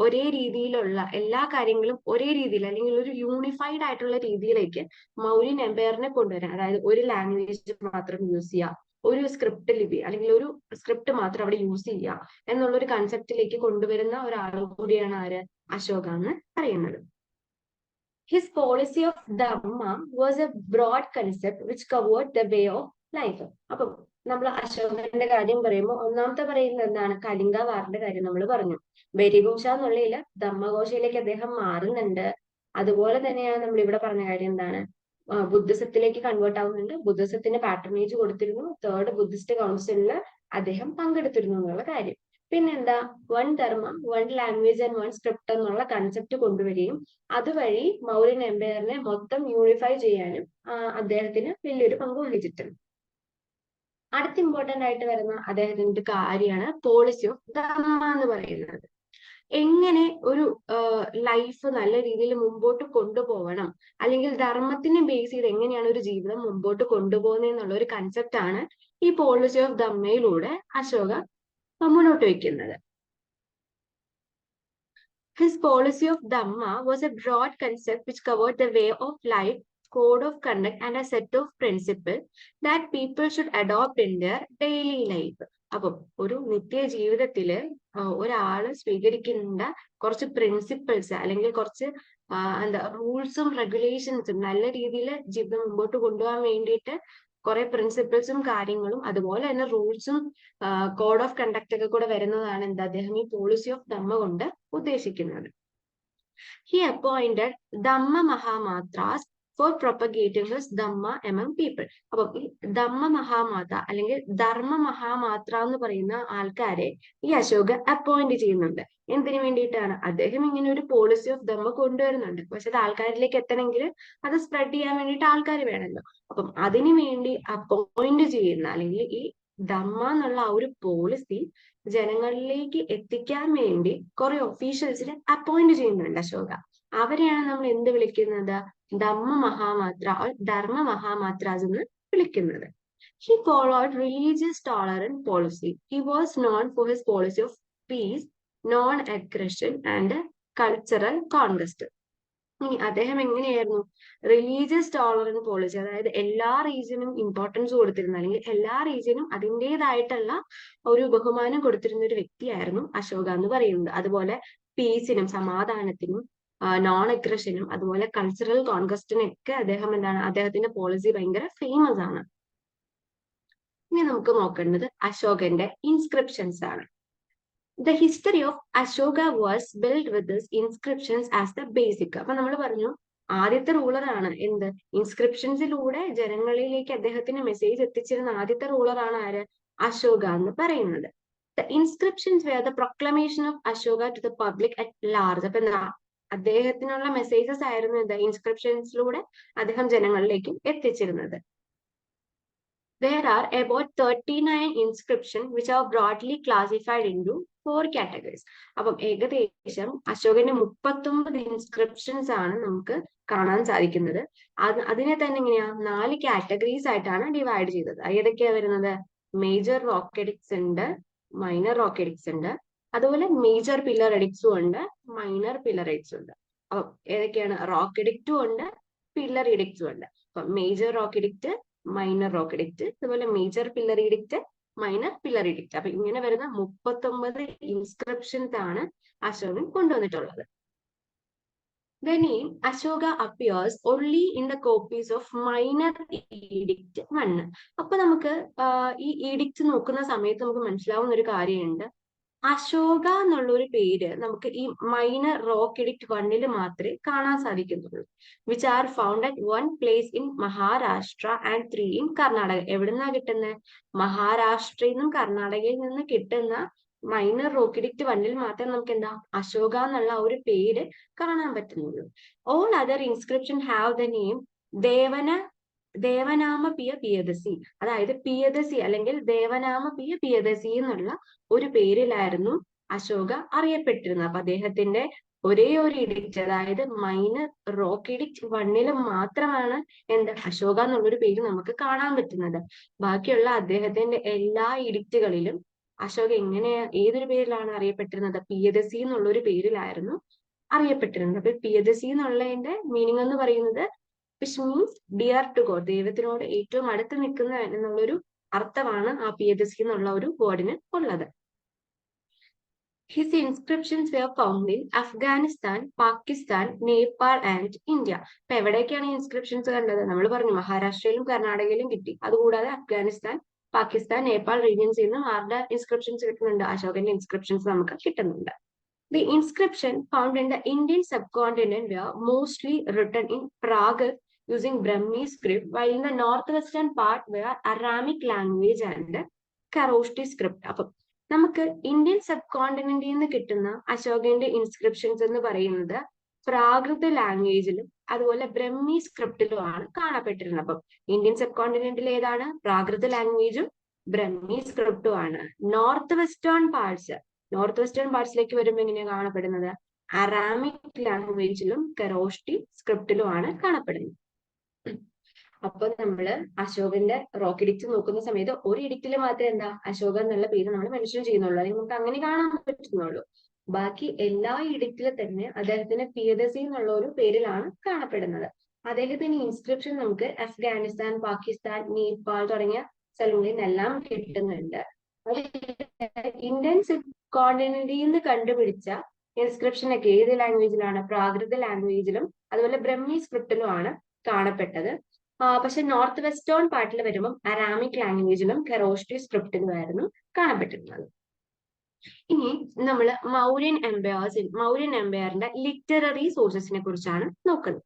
ഒരേ രീതിയിലുള്ള എല്ലാ കാര്യങ്ങളും ഒരേ രീതിയിൽ, അല്ലെങ്കിൽ ഒരു യൂണിഫൈഡ് ആയിട്ടുള്ള രീതിയിലേക്ക് മൗര്യൻ എംപയറിനെ കൊണ്ടുവരാൻ, അതായത് ഒരു ലാംഗ്വേജ് മാത്രം യൂസ് ചെയ്യുക, ഒരു സ്ക്രിപ്റ്റ് ലിപി അല്ലെങ്കിൽ ഒരു സ്ക്രിപ്റ്റ് മാത്രം അവിടെ യൂസ് ചെയ്യുക എന്നുള്ള ഒരു കൺസെപ്റ്റിലേക്ക് കൊണ്ടുവരുന്ന ഒരാൾ കൂടിയാണ് ആര്? അശോക എന്ന് പറയുന്നത്. His policy of Dhamma was a broad concept which covered the way of life. അപ്പം നമ്മൾ അശോകന്റെ കാര്യം പറയുമ്പോൾ ഒന്നാമത്തെ പറയുന്നത് എന്താണ്? കലിംഗ വാറിന്റെ കാര്യം നമ്മൾ പറഞ്ഞു. ബെരിഘോഷ എന്നുള്ളതിൽ ധമ്മഘോഷയിലേക്ക് അദ്ദേഹം മാറുന്നുണ്ട്. അതുപോലെ തന്നെയാണ് നമ്മൾ ഇവിടെ പറഞ്ഞ കാര്യം എന്താണ്? ബുദ്ധിസത്തിലേക്ക് കൺവേർട്ട് ആവുന്നുണ്ട്. ബുദ്ധിസത്തിന് പാട്രണേജ് കൊടുത്തിരുന്നു. തേർഡ് ബുദ്ധിസ്റ്റ് കൗൺസിലിൽ അദ്ദേഹം പങ്കെടുത്തിരുന്നു എന്നുള്ള കാര്യം. പിന്നെന്താ? One Dharma, one language and one script എന്നുള്ള കൺസെപ്റ്റ് കൊണ്ടുവരികയും അതുവഴി മൗര്യൻ എംപയറിനെ മൊത്തം യൂണിഫൈ ചെയ്യാനും അദ്ദേഹത്തിന് വലിയൊരു പങ്ക് വഹിച്ചിട്ടുണ്ട്. അടുത്ത ഇമ്പോർട്ടന്റ് ആയിട്ട് വരുന്ന അദ്ദേഹത്തിന്റെ കാര്യമാണ് പോളിസി ഓഫ് ധർമ്മ എന്ന് പറയുന്നത്. എങ്ങനെ ഒരു ലൈഫ് നല്ല രീതിയിൽ മുമ്പോട്ട് കൊണ്ടുപോകണം, അല്ലെങ്കിൽ ധർമ്മത്തിനെ ബേസ് ചെയ്ത് എങ്ങനെയാണ് ഒരു ജീവിതം മുമ്പോട്ട് കൊണ്ടുപോകുന്നത് എന്നുള്ള ഒരു കൺസെപ്റ്റ് ആണ് ഈ പോളിസി ഓഫ് ധമ്മയിലൂടെ അശോക മുന്നോട്ട് വയ്ക്കുന്നത്. His policy of Dhamma was a broad concept which covered the way of life, code of conduct, and a set of principles that people should adopt in their daily life. അപ്പം ഒരു നിത്യ ജീവിതത്തില് ഒരാള് സ്വീകരിക്കേണ്ട കുറച്ച് principles, അല്ലെങ്കിൽ കുറച്ച് എന്താ റൂൾസും റെഗുലേഷൻസും, നല്ല രീതിയിൽ ജീവിതം മുമ്പോട്ട് കൊണ്ടുപോകാൻ വേണ്ടിയിട്ട് കുറെ പ്രിൻസിപ്പിൾസും കാര്യങ്ങളും, അതുപോലെ തന്നെ റൂൾസും കോഡ് ഓഫ് കണ്ടക്ട് ഒക്കെ കൂടെ വരുന്നതാണ് എന്താ അദ്ദേഹം ഈ പോളിസി ഓഫ് ധമ്മ കൊണ്ട് ഉദ്ദേശിക്കുന്നത്. He appointed Dhamma Mahamatras for propagating his Dhamma among people. അപ്പം ഈ ധമ്മ മഹാമാത അല്ലെങ്കിൽ ധർമ്മ മഹാമാത്ര എന്ന് പറയുന്ന ആൾക്കാരെ ഈ അശോക അപ്പോയിന്റ് ചെയ്യുന്നുണ്ട്. എന്തിനു വേണ്ടിയിട്ടാണ്? അദ്ദേഹം ഇങ്ങനെ ഒരു പോളിസി ഓഫ് ധമ്മ കൊണ്ടുവരുന്നുണ്ട്, പക്ഷെ അത് ആൾക്കാരിലേക്ക് എത്തണമെങ്കിൽ അത് സ്പ്രെഡ് ചെയ്യാൻ വേണ്ടിയിട്ട് ആൾക്കാർ വേണമല്ലോ. അപ്പം അതിനു വേണ്ടി അപ്പോയിന്റ് ചെയ്യുന്ന, അല്ലെങ്കിൽ ഈ ധമ്മ എന്നുള്ള ആ ഒരു പോളിസി ജനങ്ങളിലേക്ക് എത്തിക്കാൻ വേണ്ടി കുറെ ഒഫീഷ്യൽസിനെ അപ്പോയിന്റ് ചെയ്യുന്നുണ്ട് അശോക. അവരെയാണ് നമ്മൾ എന്ത് വിളിക്കുന്നത്? ധമ്മ മഹാമാത്ര ധർമ്മ മഹാമാത്രാസ് എന്ന് വിളിക്കുന്നത്. He followed religious tolerant policy. He was known for his policy of peace, non-aggression and cultural conquest. ഇനി അദ്ദേഹം എങ്ങനെയായിരുന്നു? റിലീജിയസ് ടോളറൻറ്റ് പോളിസി, അതായത് എല്ലാ റീജിയനും ഇമ്പോർട്ടൻസ് കൊടുത്തിരുന്ന, അല്ലെങ്കിൽ എല്ലാ റീജിയനും അതിൻ്റെതായിട്ടുള്ള ഒരു ബഹുമാനം കൊടുത്തിരുന്ന ഒരു വ്യക്തിയായിരുന്നു അശോക എന്ന് പറയുന്നത്. അതുപോലെ പീസിനും സമാധാനത്തിനും നോൺ അഗ്രഷനും അതുപോലെ കൾച്ചറൽ കോൺകസ്റ്റിനും ഒക്കെ അദ്ദേഹം എന്താണ്, അദ്ദേഹത്തിന്റെ പോളിസി ഭയങ്കര ഫേമസ് ആണ്. ഇനി നമുക്ക് നോക്കേണ്ടത് അശോകന്റെ ഇൻസ്ക്രിപ്ഷൻസ് ആണ്. The history of Ashoka was build with this inscriptions as the basic. അപ്പൊ നമ്മൾ പറഞ്ഞു ആദ്യത്തെ റൂളറാണ് എന്ത്, ഇൻസ്ക്രിപ്ഷൻസിലൂടെ ജനങ്ങളിലേക്ക് അദ്ദേഹത്തിന് മെസ്സേജ് എത്തിച്ചിരുന്ന ആദ്യത്തെ റൂളറാണ് ആര്? അശോക എന്ന് പറയുന്നത്. The inscriptions were the proclamation of Ashoka to the public at large. അപ്പൊ എന്താ, അദ്ദേഹത്തിനുള്ള മെസ്സേജസ് ആയിരുന്നു എന്താ, ഇൻസ്ക്രിപ്ഷൻസിലൂടെ അദ്ദേഹം ജനങ്ങളിലേക്ക് എത്തിച്ചിരുന്നത്. There are about 39 inscriptions which are broadly classified into 4 categories. അപ്പം ഏകദേശം അശോകന്റെ 39 ഇൻസ്ക്രിപ്ഷൻസ് ആണ് നമുക്ക് കാണാൻ സാധിക്കുന്നത്. അതിനെ തന്നെ എങ്ങനെയാ 4 കാറ്റഗറീസ് ആയിട്ടാണ് ഡിവൈഡ് ചെയ്തത്. ഏതൊക്കെയാ വരുന്നത്? മേജർ റോക്ക് എഡിക്ട്സ് ഉണ്ട്, മൈനർ റോക്ക് എഡിക്ട്സ് ഉണ്ട്, അതുപോലെ മേജർ പില്ലർ എഡിക്ട്സും ഉണ്ട്, മൈനർ പില്ലർ എഡിക്ട്സും ഉണ്ട്. അപ്പം ഏതൊക്കെയാണ്? റോക്ക് എഡിക്റ്റും ഉണ്ട്, പില്ലർ എഡിക്റ്റും ഉണ്ട്. അപ്പം major rock edict, minor rock edict, അതുപോലെ major pillar edict, minor pillar edict. അപ്പൊ ഇങ്ങനെ വരുന്ന 39 ഇൻസ്ക്രിപ്ഷൻസ് ആണ് അശോകൻ കൊണ്ടുവന്നിട്ടുള്ളത്. The name Ashoka appears only in the copies of minor edict 1. അപ്പൊ നമുക്ക് ഈ edict നോക്കുന്ന സമയത്ത് നമുക്ക് മനസ്സിലാവുന്ന ഒരു കാര്യമുണ്ട്. അശോക എന്നുള്ള ഒരു പേര് നമുക്ക് ഈ മൈനർ റോക്ക് എഡിക്ട് 1 മാത്രമേ കാണാൻ സാധിക്കുന്നുള്ളൂ. Which are found at 1 place in Maharashtra and 3 in Karnataka. എവിടുന്നാ കിട്ടുന്നത്? മഹാരാഷ്ട്രയിൽ നിന്നും കർണാടകയിൽ നിന്ന് കിട്ടുന്ന മൈനർ റോക്ക് എഡിക്ട് 1 മാത്രമേ നമുക്ക് എന്താ, അശോക എന്നുള്ള ഒരു പേര് കാണാൻ പറ്റുന്നുള്ളൂ. All other inscription have the name Devanama Piyadasi, അതായത് പിയദസി അല്ലെങ്കിൽ ദേവനാമ പിയദസി എന്നുള്ള ഒരു പേരിലായിരുന്നു അശോക അറിയപ്പെട്ടിരുന്നത്. അപ്പൊ അദ്ദേഹത്തിന്റെ ഒരേ ഒരു എഡിക്റ്റ്, അതായത് മൈനർ റോക്ക് എഡിക്ട് 1 മാത്രമാണ് എന്ത്, അശോക എന്നുള്ളൊരു പേര് നമുക്ക് കാണാൻ പറ്റുന്നത്. ബാക്കിയുള്ള അദ്ദേഹത്തിന്റെ എല്ലാ എഡിക്റ്റുകളിലും അശോക ഏതൊരു പേരിലാണ് അറിയപ്പെട്ടിരുന്നത്? പിയദസി എന്നുള്ളൊരു പേരിലായിരുന്നു അറിയപ്പെട്ടിരുന്നത്. അപ്പൊ പിയദസി എന്നുള്ളതിന്റെ മീനിങ് എന്ന് പറയുന്നത് which means dear to God, ദൈവത്തിനോട് ഏറ്റവും അടുത്ത് നിൽക്കുന്ന എന്നുള്ളൊരു അർത്ഥമാണ് ആ പിയദസി എന്നുള്ള ഒരു വേർഡിന് ഉള്ളത്. His inscriptions were found in Afghanistan, Pakistan, Nepal and India. അപ്പൊ എവിടേക്കാണ് ഇൻസ്ക്രിപ്ഷൻസ് കണ്ടത്? നമ്മൾ പറഞ്ഞു മഹാരാഷ്ട്രയിലും കർണാടകയിലും കിട്ടി. അതുകൂടാതെ അഫ്ഗാനിസ്ഥാൻ, പാകിസ്ഥാൻ, നേപ്പാൾ റീജിയൻസിൽ നിന്നും ആരുടെ ഇൻസ്ക്രിപ്ഷൻസ് കിട്ടുന്നുണ്ട്? അശോകന്റെ ഇൻസ്ക്രിപ്ഷൻസ് നമുക്ക് കിട്ടുന്നുണ്ട്. The inscription found in the Indian subcontinent were mostly written in Pragar using Brahmi script, while in the northwestern part were Aramic language and Kharoshthi script. അപ്പം നമുക്ക് ഇന്ത്യൻ സബ് കോണ്ടിനെന്റിൽ നിന്ന് കിട്ടുന്ന അശോകന്റെ ഇൻസ്ക്രിപ്ഷൻസ് എന്ന് പറയുന്നത് പ്രാകൃത ലാംഗ്വേജിലും അതുപോലെ ബ്രഹ്മി സ്ക്രിപ്റ്റിലുമാണ് കാണപ്പെട്ടിരുന്നത്. അപ്പം ഇന്ത്യൻ സബ് കോണ്ടിനെന്റിൽ ഏതാണ്? പ്രാകൃത ലാംഗ്വേജും ബ്രഹ്മി സ്ക്രിപ്റ്റും ആണ്. നോർത്ത് വെസ്റ്റേൺ പാർട്സിലേക്ക് വരുമ്പോൾ എങ്ങനെയാണ് കാണപ്പെടുന്നത്? അറാമിക് ലാംഗ്വേജിലും കരോഷ്ടി സ്ക്രിപ്റ്റിലുമാണ് കാണപ്പെടുന്നത്. അപ്പൊ നമ്മള് അശോകന്റെ റോക്ക് എഡിക്റ്റ് നോക്കുന്ന സമയത്ത് ഒരു എഡിക്റ്റിൽ മാത്രമേ എന്താ അശോക എന്നുള്ള പേര് നമ്മൾ മെൻഷൻ ചെയ്യുന്നുള്ളൂ, അല്ലെങ്കിൽ നമുക്ക് അങ്ങനെ കാണാൻ പറ്റുന്നുള്ളൂ. ബാക്കി എല്ലാ എഡിക്റ്റിലും തന്നെ അദ്ദേഹത്തിന് പിയദസി എന്നുള്ള ഒരു പേരിലാണ് കാണപ്പെടുന്നത്. അദ്ദേഹത്തിന് ഇൻസ്ക്രിപ്ഷൻ നമുക്ക് അഫ്ഗാനിസ്ഥാൻ, പാകിസ്ഥാൻ, നേപ്പാൾ തുടങ്ങിയ സ്ഥലങ്ങളിൽ നിന്നെല്ലാം കിട്ടുന്നുണ്ട്. ഇന്ത്യൻ സബ് കോണ്ടിനെന്റിൽ നിന്ന് കണ്ടുപിടിച്ച ഇൻസ്ക്രിപ്ഷൻ ഒക്കെ ഏത് ലാംഗ്വേജിലാണ്? പ്രാകൃത ലാംഗ്വേജിലും അതുപോലെ ബ്രഹ്മി സ്ക്രിപ്റ്റിലുമാണ് കാണപ്പെട്ടത്. പക്ഷെ നോർത്ത് വെസ്റ്റേൺ പാർട്ടിൽ വരുമ്പോൾ അറാമിക് ലാംഗ്വേജിലും ഖരോഷ്ടി സ്ക്രിപ്റ്റിലുമായിരുന്നു കാണപ്പെട്ടിരുന്നത്. ഇനി നമ്മൾ മൗര്യൻ എംപയറിന്റെ ലിറ്റററി സോഴ്സസിനെ കുറിച്ചാണ് നോക്കുന്നത്.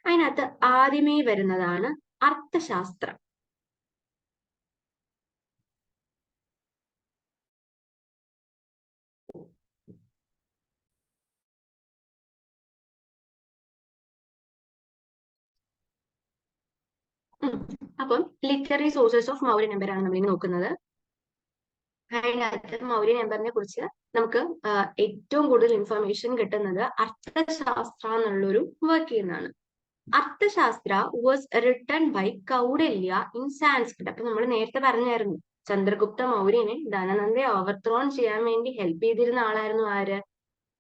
അതിനകത്ത് ആദ്യമേ വരുന്നതാണ് അർത്ഥശാസ്ത്രം. അപ്പം literary sources of Mauryan empire ആണ് നമ്മൾ നോക്കുന്നത്. അതിനകത്ത് മൗര്യൻ എംപയറിനെ കുറിച്ച് നമുക്ക് ഏറ്റവും കൂടുതൽ ഇൻഫർമേഷൻ കിട്ടുന്നത് അർത്ഥശാസ്ത്ര എന്നുള്ളൊരു വർക്കിൽ നിന്നാണ്. Arthashastra was written by Kautilya in Sanskrit. അപ്പൊ നമ്മൾ നേരത്തെ പറഞ്ഞായിരുന്നു ചന്ദ്രഗുപ്ത മൗര്യനെ ധനനന്ദയെ ഓവർത്രോൺ ചെയ്യാൻ വേണ്ടി ഹെൽപ്പ് ചെയ്തിരുന്ന ആളായിരുന്നു ആര്?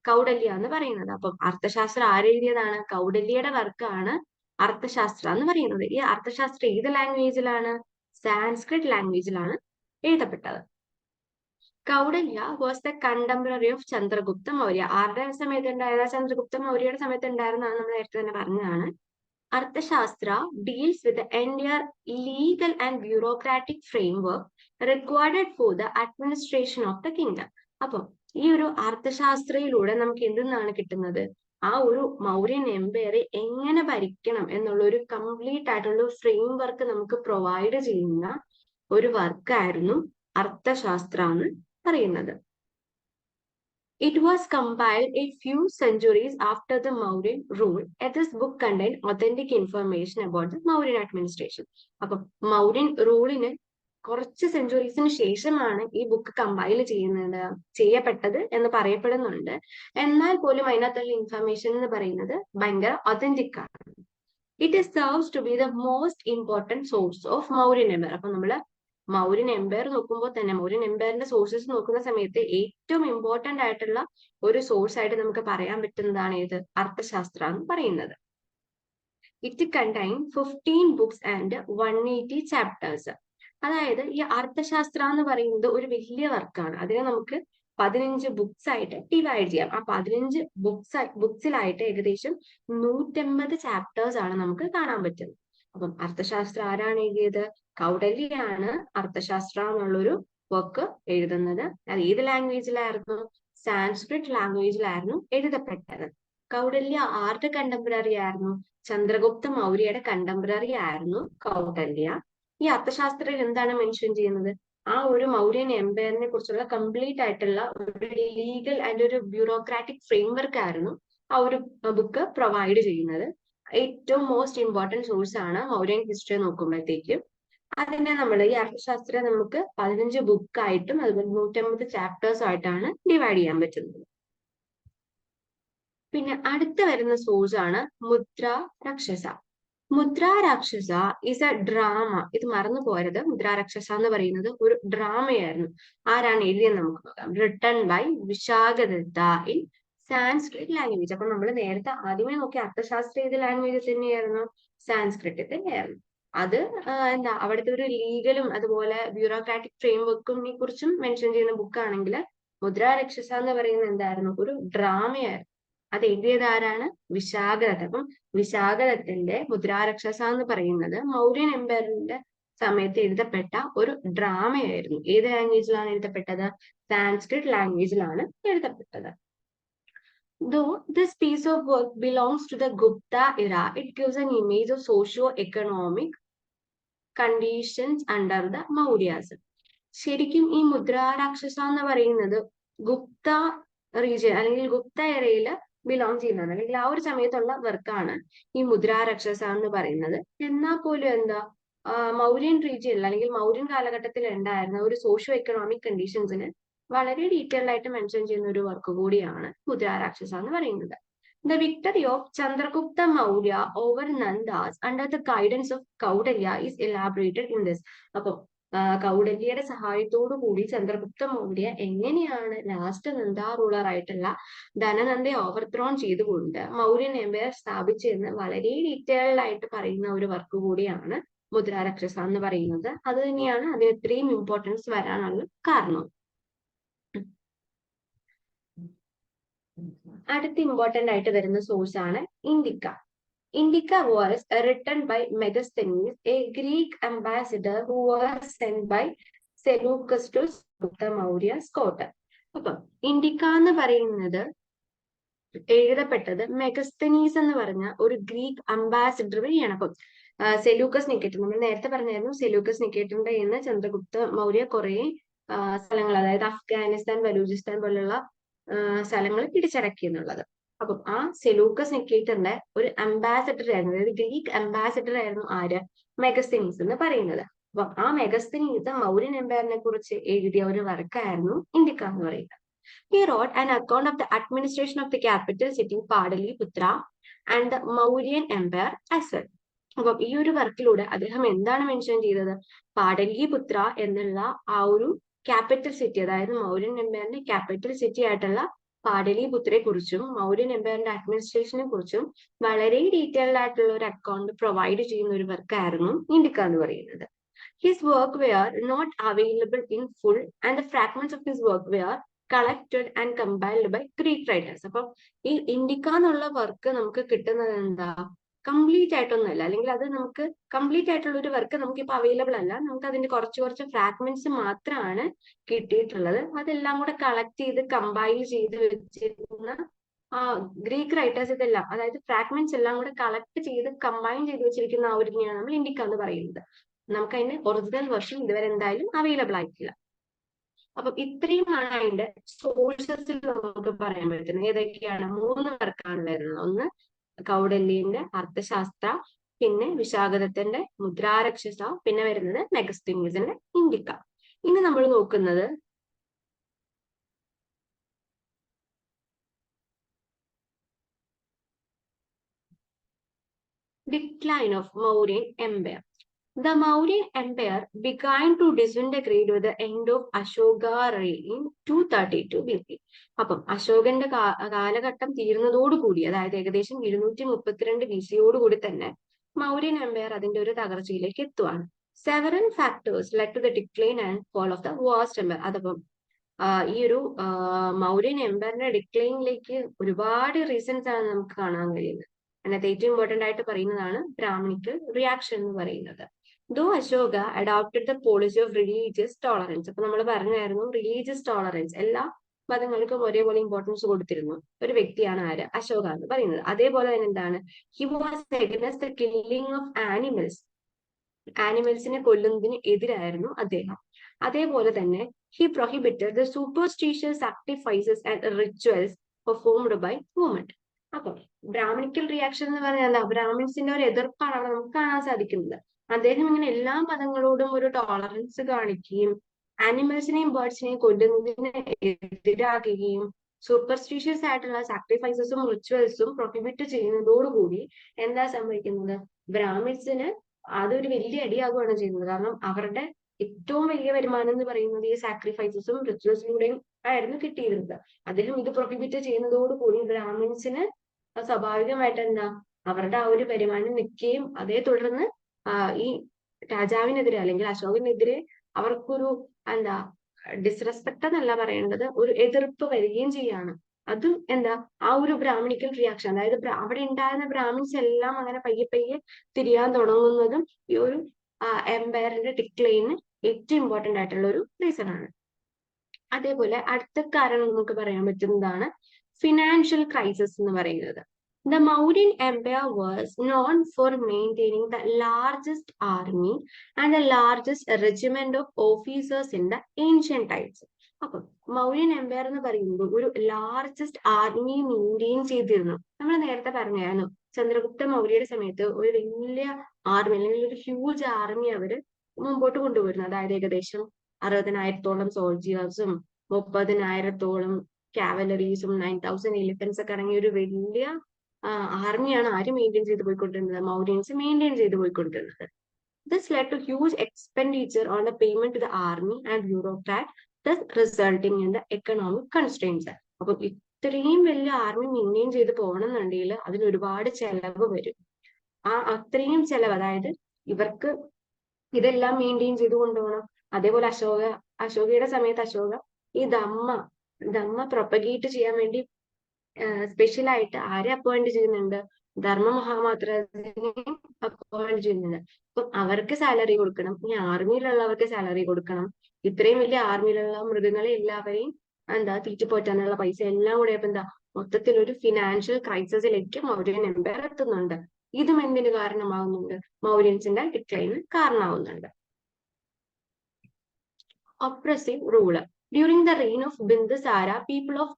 കൗഡല്യ എന്ന് പറയുന്നത്. അപ്പം അർത്ഥശാസ്ത്രം ആരെഴുതിയതാണ്? കൗഡല്യയുടെ വർക്കാണ് അർത്ഥശാസ്ത്ര എന്ന് പറയുന്നത്. ഈ അർത്ഥശാസ്ത്രം ഏത് ലാംഗ്വേജിലാണ്? സാൻസ്ക്രിറ്റ് ലാംഗ്വേജിലാണ് എഴുതപ്പെട്ടത്. Kautilya was the contemporary of Chandragupta Maurya. ആരുടെ സമയത്ത് ഉണ്ടായത്? ചന്ദ്രഗുപ്ത മൗര്യയുടെ സമയത്ത് ഉണ്ടായിരുന്നതാണ്, നമ്മൾ നേരത്തെ തന്നെ പറഞ്ഞതാണ്. Arthashastra deals with entire legal and bureaucratic framework required for the administration of the kingdom. അപ്പം ഈ ഒരു അർത്ഥശാസ്ത്രയിലൂടെ നമുക്ക് എന്തെന്നാണ് കിട്ടുന്നത്? ആ ഒരു മൗര്യൻ എംപയറെ എങ്ങനെ ഭരിക്കണം എന്നുള്ള ഒരു കംപ്ലീറ്റ് ആയിട്ടുള്ള ഫ്രെയിം വർക്ക് നമുക്ക് പ്രൊവൈഡ് ചെയ്യുന്ന ഒരു വർക്കായിരുന്നു അർത്ഥശാസ്ത്ര എന്ന് പറയുന്നത്. It was compiled a few centuries after the Mauryan rule. This book contained authentic information about the Mauryan administration. അപ്പം മൗര്യൻ റൂളിന് കുറച്ച് സെഞ്ചുറീസിന് ശേഷമാണ് ഈ ബുക്ക് കമ്പൈൽ ചെയ്യപ്പെട്ടത് എന്ന് പറയപ്പെടുന്നുണ്ട്. എന്നാൽ പോലും അതിനകത്തുള്ള ഇൻഫർമേഷൻ എന്ന് പറയുന്നത് ഭയങ്കര ഒതന്റിക് ആണ്. It serves to be the most important source of Mauryan empire. അപ്പൊ നമ്മള് മൗര്യൻ എംപയർ നോക്കുമ്പോൾ തന്നെ മൗര്യൻ എംപയറിന്റെ സോഴ്സസ് നോക്കുന്ന സമയത്ത് ഏറ്റവും ഇമ്പോർട്ടന്റ് ആയിട്ടുള്ള ഒരു സോഴ്സ് ആയിട്ട് നമുക്ക് പറയാൻ പറ്റുന്നതാണ് ഏത്? അർത്ഥശാസ്ത്ര എന്ന് പറയുന്നത്. It contain 15 books and 180 chapters. അതായത് ഈ അർത്ഥശാസ്ത്ര എന്ന് പറയുന്നത് ഒരു വലിയ വർക്കാണ്. അതിനെ നമുക്ക് 15 ബുക്സ് ആയിട്ട് ഡിവൈഡ് ചെയ്യാം. ആ 15 ബുക്സിലായിട്ട് ഏകദേശം 150 ചാപ്റ്റേഴ്സ് ആണ് നമുക്ക് കാണാൻ പറ്റുന്നത്. അപ്പം അർത്ഥശാസ്ത്രം ആരാണ് എഴുതിയത്? കൗഡല്യാണ് അർത്ഥശാസ്ത്ര എന്നുള്ളൊരു വർക്ക് എഴുതുന്നത്. അത് ഏത് ലാംഗ്വേജിലായിരുന്നു? സാൻസ്ക്രിറ്റ് ലാംഗ്വേജിലായിരുന്നു എഴുതപ്പെട്ടത്. കൗഡല്യ ആരുടെ കണ്ടംപററി ആയിരുന്നു? ചന്ദ്രഗുപ്ത മൗര്യയുടെ കണ്ടംപററി ആയിരുന്നു കൗഡല്യ. ഈ അർത്ഥശാസ്ത്രത്തിൽ എന്താണ് മെൻഷൻ ചെയ്യുന്നത്? ആ ഒരു മൗര്യൻ എംപയറിനെ കുറിച്ചുള്ള കംപ്ലീറ്റ് ആയിട്ടുള്ള ഒരു ലീഗൽ ആൻഡ് ഒരു ബ്യൂറോക്രാറ്റിക് ഫ്രെയിംവർക്ക് ആയിരുന്നു ആ ഒരു ബുക്ക് പ്രൊവൈഡ് ചെയ്യുന്നത്. ഏറ്റവും മോസ്റ്റ് ഇമ്പോർട്ടൻറ്റ് സോഴ്സ് ആണ് മൗര്യൻ ഹിസ്റ്ററി നോക്കുമ്പോഴത്തേക്കും. അതിനെ നമ്മൾ ഈ അർത്ഥശാസ്ത്രം നമുക്ക് 15 ബുക്കായിട്ടും അതുപോലെ 150 ചാപ്റ്റേഴ്സും ആയിട്ടാണ് ഡിവൈഡ് ചെയ്യാൻ പറ്റുന്നത്. പിന്നെ അടുത്ത വരുന്ന സോഴ്സ് ആണ് മുദ്ര രാക്ഷസ. മുദ്ര രാക്ഷസ ഇസ് എ ഡ്രാമ. ഇത് മറന്നു പോരുത്, മുദ്ര രാക്ഷസ എന്ന് പറയുന്നത് ഒരു ഡ്രാമയായിരുന്നു. ആരാണ് എഴുതിയെന്ന് നമുക്ക് നോക്കാം. Written by Vishakhadatta in Sanskrit language. അപ്പൊ നമ്മൾ നേരത്തെ ആദ്യമേ നോക്കിയ അർത്ഥശാസ്ത്ര ഏത് ലാംഗ്വേജിൽ തന്നെയായിരുന്നു? സാൻസ്ക്രിറ്റിൽ തന്നെയായിരുന്നു. അത് എന്താ അവിടുത്തെ ഒരു ലീഗലും അതുപോലെ ബ്യൂറോക്രാറ്റിക് ഫ്രെയിംവർക്കിനെ കുറിച്ചും മെൻഷൻ ചെയ്യുന്ന ബുക്കാണെങ്കിൽ മുദ്ര രാക്ഷസ എന്ന് പറയുന്നത് എന്തായിരുന്നു? ഒരു ഡ്രാമയായിരുന്നു. അത് എഴുതിയത് ആരാണ്? വിശാഖദത്ത. അപ്പം വിശാഖദത്തിന്റെ മുദ്രാരാക്ഷസ എന്ന് പറയുന്നത് മൗര്യൻ എംപയറിന്റെ സമയത്ത് എഴുതപ്പെട്ട ഒരു ഡ്രാമയായിരുന്നു. ഏത് ലാംഗ്വേജിലാണ് എഴുതപ്പെട്ടത്? സാൻസ്ക്രിറ്റ് ലാംഗ്വേജിലാണ് എഴുതപ്പെട്ടത്. Though this piece of work belongs to the Gupta era, it gives an image of socio-economic conditions under the Mauryas. ശരിക്കും ഈ മുദ്രാരാക്ഷസ എന്ന് പറയുന്നത് ഗുപ്ത റീജിയൻ അല്ലെങ്കിൽ ഗുപ്ത എറയിൽ ബിലോങ് ചെയ്യുന്നതാണ്, അല്ലെങ്കിൽ ആ ഒരു സമയത്തുള്ള വർക്കാണ് ഈ മുദ്രാരാക്ഷസ എന്ന് പറയുന്നത്. എന്നാൽ പോലും എന്താ മൗര്യൻ റീജിയനിൽ അല്ലെങ്കിൽ മൗര്യൻ കാലഘട്ടത്തിൽ ഉണ്ടായിരുന്ന ഒരു സോഷ്യോ എക്കണോമിക് കണ്ടീഷൻസിന് വളരെ ഡീറ്റെയിൽഡ് ആയിട്ട് മെൻഷൻ ചെയ്യുന്ന ഒരു വർക്ക് കൂടിയാണ് മുദ്രാരാക്ഷസ എന്ന് പറയുന്നത്. The victory of Chandragupta Maurya over Nandas under the guidance of Kaudalya is elaborated in this. അപ്പം കൗഡല്യയുടെ സഹായത്തോടു കൂടി ചന്ദ്രഗുപ്ത മൗര്യ എങ്ങനെയാണ് ലാസ്റ്റ് നന്ദ റൂളർ ആയിട്ടുള്ള ധനനന്ദയെ ഓവർത്രോൺ ചെയ്തുകൊണ്ട് മൗര്യൻ എംപയർ സ്ഥാപിച്ചതെന്ന് വളരെ ഡീറ്റെയിൽഡ് ആയിട്ട് പറയുന്ന ഒരു വർക്ക് കൂടിയാണ് മുദ്രാരാക്ഷസ എന്ന് പറയുന്നത്. അത് തന്നെയാണ് അതിന് ഇത്രയും ഇമ്പോർട്ടൻസ് വരാനുള്ള കാരണം. അടുത്ത ഇമ്പോർട്ടന്റ് ആയിട്ട് വരുന്ന സോഴ്സ് ആണ് Indica. Indica was written by Megasthenes, a Greek ambassador who was sent by Seleucus to Gupta Maurya's court. അപ്പം ഇൻഡിക്ക എന്ന് പറയുന്നത് എഴുതപ്പെട്ടത് മെഗസ്തനീസ് എന്ന് പറഞ്ഞ ഒരു ഗ്രീക്ക് അംബാസിഡർ വഴിയാണ്. അപ്പം സെലൂക്കസ് നിക്കേറ്റർ, നമ്മൾ നേരത്തെ പറഞ്ഞായിരുന്നു സെലൂക്കസ് നിക്കേറ്ററിന്റെ കയ്യിൽ നിന്ന് ചന്ദ്രഗുപ്ത മൗര്യ കുറെ സ്ഥലങ്ങൾ, അതായത് അഫ്ഗാനിസ്ഥാൻ, ബലൂചിസ്ഥാൻ പോലുള്ള സ്ഥലങ്ങൾ പിടിച്ചടക്കി എന്നുള്ളത്. അപ്പം ആ സെലൂക്കസ് നിക്കേറ്ററിന്റെ ഒരു അംബാസിഡർ ആയിരുന്നു, അതായത് ഗ്രീക്ക് അംബാസിഡർ ആയിരുന്നു ആര്? മെഗസ്തനീസ് എന്ന് പറയുന്നത്. അപ്പൊ ആ മെഗസ്തനീസ് മൗര്യൻ എംപയറിനെ കുറിച്ച് എഴുതിയ ഒരു വർക്കായിരുന്നു ഇന്ത്യക്ക എന്ന് പറയുന്നത്. He wrote an account of the administration of the capital city Padaliputra and the Mauryan Empire as well. അപ്പം ഈ ഒരു വർക്കിലൂടെ അദ്ദേഹം എന്താണ് മെൻഷൻ ചെയ്തത്? പാടലിപുത്ര എന്നുള്ള ആ ഒരു ക്യാപിറ്റൽ സിറ്റി, അതായത് മൗര്യൻ എംപയറിന്റെ ക്യാപിറ്റൽ സിറ്റി ആയിട്ടുള്ള പാടലിപുത്രയെ കുറിച്ചും മൗര്യൻ എംപയറിന്റെ അഡ്മിനിസ്ട്രേഷനെ കുറിച്ചും വളരെ ഡീറ്റെയിൽഡ് ആയിട്ടുള്ള ഒരു അക്കൗണ്ട് പ്രൊവൈഡ് ചെയ്യുന്ന ഒരു വർക്കായിരുന്നു ഇന്ത്യക്ക എന്ന് പറയുന്നത്. His work were not available in full and the fragments of his work were collected and compiled by Greek writers. അപ്പം ഈ ഇന്ത്യക്ക എന്നുള്ള വർക്ക് നമുക്ക് കിട്ടുന്നത് എന്താ? കംപ്ലീറ്റ് ആയിട്ടൊന്നുമല്ല, അല്ലെങ്കിൽ അത് നമുക്ക് കംപ്ലീറ്റ് ആയിട്ടുള്ള ഒരു വർക്ക് നമുക്ക് ഇപ്പൊ അവൈലബിൾ അല്ല. നമുക്ക് അതിന്റെ കുറച്ച് ഫ്രാഗ്മെന്റ്സ് മാത്രമാണ് കിട്ടിയിട്ടുള്ളത്. അതെല്ലാം കൂടെ കളക്ട് ചെയ്ത് കമ്പൈൽ ചെയ്ത് വെച്ചിരുന്ന ഗ്രീക്ക് റൈറ്റേഴ്സ് ഇതെല്ലാം, അതായത് ഫ്രാഗ്മെന്റ്സ് എല്ലാം കൂടെ കളക്ട് ചെയ്ത് കമ്പൈൻ ചെയ്ത് വെച്ചിരിക്കുന്ന ആ ഒരു നമ്മൾ ഇന്ത്യക്ക എന്ന് പറയുന്നത്. നമുക്ക് അതിന്റെ ഒറിജിനൽ വെർഷൻ ഇതുവരെ എന്തായാലും അവൈലബിൾ ആയിട്ടില്ല. അപ്പം ഇത്രയുമാണ് അതിന്റെ സോഴ്സസിൽ നമുക്ക് പറയാൻ പറ്റുന്നത്. ഏതൊക്കെയാണ്? 3 വർക്കാണ് വരുന്നത്. ഒന്ന് കൗഡല്യന്റെ അർത്ഥശാസ്ത്ര, പിന്നെ വിശാഖദത്തന്റെ മുദ്രാരക്ഷസ, പിന്നെ വരുന്നത് മെഗസ്തനീസിന്റെ ഇന്ത്യക്ക. ഇനി നമ്മൾ നോക്കുന്നത് decline of Mauryan empire. The Mauryan Empire began to disintegrate with the end of Ashoka reign in 232 BC. അപ്പം അശോകന്റെ കാലഘട്ടം തീരുന്നതോടുകൂടി, അതായത് ഏകദേശം 232 BC തന്നെ മൗര്യൻ എംപയർ അതിന്റെ ഒരു തകർച്ചയിലേക്ക് എത്തുവാണ്. Several factors led to the decline and fall of the vast empire. അതപ്പം ഈ ഒരു മൗര്യൻ എംപയറിന്റെ ഡിക്ലൈനിലേക്ക് ഒരുപാട് റീസൺസ് ആണ് നമുക്ക് കാണാൻ കഴിയുന്നത്. അതിനകത്ത് ഏറ്റവും ഇമ്പോർട്ടന്റ് ആയിട്ട് പറയുന്നതാണ് ബ്രാഹ്മണിക്കൽ റിയാക്ഷൻ എന്ന് പറയുന്നത്. Though Ashoka adopted the policy of religious tolerance. അപ്പൊ നമ്മൾ പറഞ്ഞായിരുന്നു റിലീജിയസ് ടോളറൻസ്, എല്ലാ മതങ്ങൾക്കും ഒരേപോലെ ഇമ്പോർട്ടൻസ് കൊടുത്തിരുന്നു ഒരു വ്യക്തിയാണ് ആര്? അശോക എന്ന് പറയുന്നത്. അതേപോലെ തന്നെ എന്താണ്? He was against the killing of ആനിമൽസിനെ കൊല്ലുന്നതിന് എതിരായിരുന്നു അദ്ദേഹം. അതേപോലെ തന്നെ he prohibited the superstitious sacrifices and rituals performed by woman. അപ്പൊ ബ്രാഹ്മണിക്കൽ റിയാക്ഷൻ എന്ന് പറഞ്ഞാൽ എന്താ? ബ്രാഹ്മിൻസിന്റെ ഒരു എതിർപ്പാണ് അവിടെ നമുക്ക് കാണാൻ സാധിക്കുന്നത്. അദ്ദേഹം ഇങ്ങനെ എല്ലാ മതങ്ങളോടും ഒരു ടോളറൻസ് കാണിക്കുകയും ആനിമൽസിനെയും ബേർഡ്സിനെയും കൊല്ലുന്നതിന് എതിരാക്കുകയും സൂപ്പർസ്റ്റിഷ്യസ് ആയിട്ടുള്ള സാക്രിഫൈസസും റിച്വൽസും പ്രൊഹിബിറ്റ് ചെയ്യുന്നതോടുകൂടി എന്താ സംഭവിക്കുന്നത്? ബ്രാഹ്മിൻസിന് അതൊരു വലിയ അടിയാകുകയാണ് ചെയ്യുന്നത്. കാരണം അവരുടെ ഏറ്റവും വലിയ വരുമാനം എന്ന് പറയുന്നത് ഈ സാക്രിഫൈസസും റിച്വൽസിലൂടെയും ആയിരുന്നു കിട്ടിയിരുന്നത്. അദ്ദേഹം ഇത് പ്രൊഹിബിറ്റ് ചെയ്യുന്നതോടുകൂടി ബ്രാഹ്മിൻസിന് സ്വാഭാവികമായിട്ട് എന്താ, അവരുടെ ആ ഒരു വരുമാനം നിൽക്കുകയും അതേ തുടർന്ന് ഈ രാജാവിനെതിരെ അല്ലെങ്കിൽ അശോകനെതിരെ അവർക്കൊരു എന്താ ഡിസ്റെസ്പെക്ട് എന്നല്ല പറയേണ്ടത്, ഒരു എതിർപ്പ് വരികയും ചെയ്യാണ്. അതും എന്താ ആ ഒരു ബ്രാഹ്മണിക്കൽ റിയാക്ഷൻ, അതായത് അവിടെ ഉണ്ടായിരുന്ന ബ്രാഹ്മിൻസ് എല്ലാം അങ്ങനെ പയ്യെ തിരിയാൻ തുടങ്ങുന്നതും ഈ ഒരു എംപയറിന്റെ ഡിക്ലൈന് ഏറ്റവും ഇമ്പോർട്ടന്റ് ആയിട്ടുള്ള ഒരു റീസൺ ആണ്. അതേപോലെ അടുത്ത കാരണം നമുക്ക് പറയാൻ പറ്റുന്നതാണ് ഫിനാൻഷ്യൽ ക്രൈസിസ് എന്ന് പറയുന്നത്. The Mauryan Empire was known for maintaining the largest army and the largest regiment of officers in the ancient times. അപ്പൊ മൗര്യൻ എംപയർ എന്ന് പറയുമ്പോൾ ഒരു ലാർജസ്റ്റ് ആർമി മെയിൻറ്റെയിൻ ചെയ്തിരുന്നു. നമ്മൾ നേരത്തെ പറഞ്ഞായിരുന്നു ചന്ദ്രഗുപ്ത മൗര്യയുടെ സമയത്ത് ഒരു വലിയ ആർമി അല്ലെങ്കിൽ ഒരു ഹ്യൂജ് ആർമി അവര് മുമ്പോട്ട് കൊണ്ടുപോയിരുന്നു. അതായത് ഏകദേശം 60,000-ഓളം സോൾജിയേഴ്സും 30,000-ഓളം കാവലറീസും 9,000 എലിഫൻസ് ഒക്കെ അടങ്ങിയ ഒരു വലിയ ആർമിയാണ് ആര് മെയിൻറ്റെയിൻ ചെയ്ത് പോയിക്കൊണ്ടിരുന്നത്? മൗര്യൻസ് മെയിൻറ്റെയിൻ ചെയ്ത് പോയിക്കൊണ്ടിരുന്നത്. This led to huge expenditure on the payment to the army and bureaucrat, thus resulting in the economic constraints. അപ്പൊ ഇത്രയും വലിയ ആർമി മെയിൻറ്റെയിൻ ചെയ്ത് പോകണമെന്നുണ്ടെങ്കിൽ അതിന് ഒരുപാട് ചെലവ് വരും. അത്രയും ചെലവ്, അതായത് ഇവർക്ക് ഇതെല്ലാം മെയിൻറ്റെയിൻ ചെയ്ത് കൊണ്ടുപോകണം. അതേപോലെ അശോകയുടെ സമയത്ത് അശോക ഈ ധമ്മ പ്രൊപ്പഗേറ്റ് ചെയ്യാൻ വേണ്ടി സ്പെഷ്യൽ ആയിട്ട് ആരെ അപ്പോയിന്റ് ചെയ്യുന്നുണ്ട്? ധർമ്മ മഹാമാത്രനെ അപ്പോയിന്റ് ചെയ്യുന്നുണ്ട്. അപ്പം അവർക്ക് സാലറി കൊടുക്കണം, ഇനി ആർമിയിലുള്ളവർക്ക് സാലറി കൊടുക്കണം. ഇത്രയും വലിയ ആർമിയിലുള്ള മൃഗങ്ങളെ എല്ലാവരെയും എന്താ തീറ്റിപ്പോറ്റാനുള്ള പൈസ എല്ലാം കൂടെ ഇപ്പൊ എന്താ മൊത്തത്തിൽ ഒരു ഫിനാൻഷ്യൽ ക്രൈസിസിലേക്ക് മൗര്യൻ എംപയർ എത്തുന്നുണ്ട്. ഇതും എന്തിന് കാരണമാകുന്നുണ്ട്? മൗര്യൻസിന്റെ decline കാരണമാവുന്നുണ്ട്. Oppressive ruler. During the reign of Bindusara, people of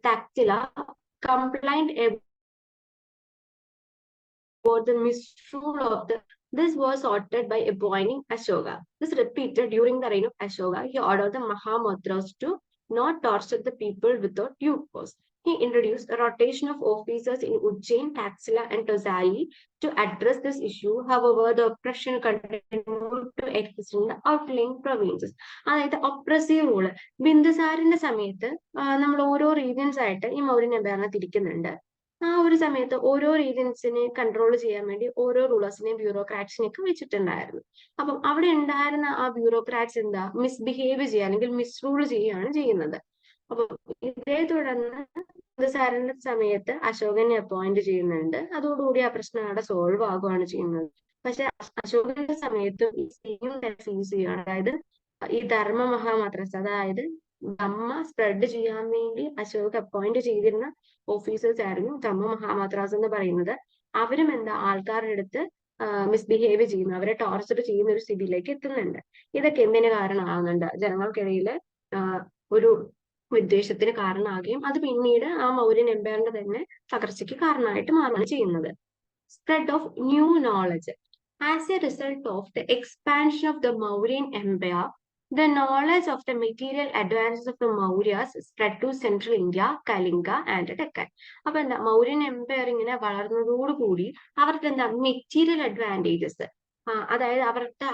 Taxila complained about the misrule of the This was sorted by appointing Ashoka. This repeated during the reign of Ashoka. He ordered the Mahamudras to not torture the people without due cause. He introduced a rotation of officers in Ujjain, Taxila, and Tosali to address this issue. However, the oppression continued to exist in the outlying provinces. അതായത് oppressive rule ബിന്ദുസാറിന്റെ സമയത്ത് നമ്മൾ ഓരോ regions ആയിട്ട് ഈ മൗര്യൻ എംപയറിനെ തിരിക്കുന്നുണ്ട്. ആ ഒരു സമയത്ത് ഓരോ റീജിയൻസിനെ കൺട്രോൾ ചെയ്യാൻ വേണ്ടി ഓരോ റൂളേഴ്സിനെയും ബ്യൂറോക്രാറ്റ്സിനെയൊക്കെ വെച്ചിട്ടുണ്ടായിരുന്നു. അപ്പം അവിടെ ഉണ്ടായിരുന്ന ആ ബ്യൂറോക്രാറ്റ്സ് എന്താ മിസ്ബിഹേവ് ചെയ്യുക അല്ലെങ്കിൽ മിസ്റൂൾ ചെയ്യുകയാണ് ചെയ്യുന്നത്. അപ്പൊ ഇതേ തുടർന്ന് ബിന്ദുസാരന്റെ സമയത്ത് അശോകനെ അപ്പോയിന്റ് ചെയ്യുന്നുണ്ട്. അതോടുകൂടി ആ പ്രശ്നം അവിടെ സോൾവ് ആകുകയാണ് ചെയ്യുന്നത്. പക്ഷെ അശോകന്റെ സമയത്തും ഈ സെയിം ഫേസ് ചെയ്യുകയാണ്. അതായത് ഈ ധർമ്മ മഹാമാത്രസ്, അതായത് ധമ്മ സ്പ്രെഡ് ചെയ്യാൻ വേണ്ടി അശോക് അപ്പോയിന്റ് ചെയ്തിരുന്ന ഓഫീസേഴ്സ് ആയിരുന്നു ധമ്മ മഹാമാത്രാസ് എന്ന് പറയുന്നത്. അവരും എന്താ ആൾക്കാരുടെ അടുത്ത് മിസ്ബിഹേവ് ചെയ്യുന്നു, അവരെ ടോർച്ചർ ചെയ്യുന്ന ഒരു സ്ഥിതിയിലേക്ക് എത്തുന്നുണ്ട്. ഇതൊക്കെ എന്തിനു കാരണമാകുന്നുണ്ട്? ജനങ്ങൾക്കിടയിൽ ഒരു വിദ്വേഷത്തിന് കാരണമാകുകയും അത് പിന്നീട് ആ മൗര്യൻ എംപയറിന്റെ തന്നെ തകർച്ചയ്ക്ക് കാരണമായിട്ട് മാറുകയാണ് ചെയ്യുന്നത്. Spread of new knowledge. As a result of the expansion of the Mauryan empire, the knowledge of the material advances of the Mauryas spread to Central India, Kalinga and Deccan. അപ്പൊ എന്താ മൗര്യൻ എംപയർ ഇങ്ങനെ വളർന്നതോടുകൂടി അവർക്ക് എന്താ മെറ്റീരിയൽ അഡ്വാൻറ്റേജസ്, അതായത് അവരുടെ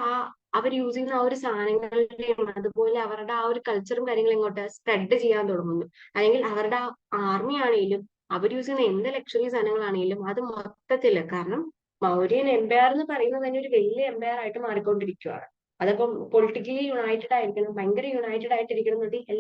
അവർ use ചെയ്യുന്ന ആ ഒരു സാധനങ്ങളുടെയും അതുപോലെ അവരുടെ ആ ഒരു കൾച്ചറും കാര്യങ്ങളും ഇങ്ങോട്ട് സ്പ്രെഡ് ചെയ്യാൻ തുടങ്ങുന്നു. അല്ലെങ്കിൽ അവരുടെ ആർമി ആണെങ്കിലും അവർ യൂസ് ചെയ്യുന്ന എന്ത് ലക്ഷറി സാധനങ്ങളാണെങ്കിലും അത് മൊത്തത്തില്, കാരണം മൗര്യൻ എംപയർ എന്ന് പറയുന്നത് തന്നെ ഒരു വലിയ എംപയർ ആയിട്ട് മാറിക്കൊണ്ടിരിക്കുകയാണ്. അതപ്പം പൊളിറ്റിക്കലി യുണൈറ്റഡ് ആയിരിക്കണം, ഭയങ്കര യുണൈറ്റഡ് ആയിട്ടിരിക്കണം എന്നുണ്ടെങ്കിൽ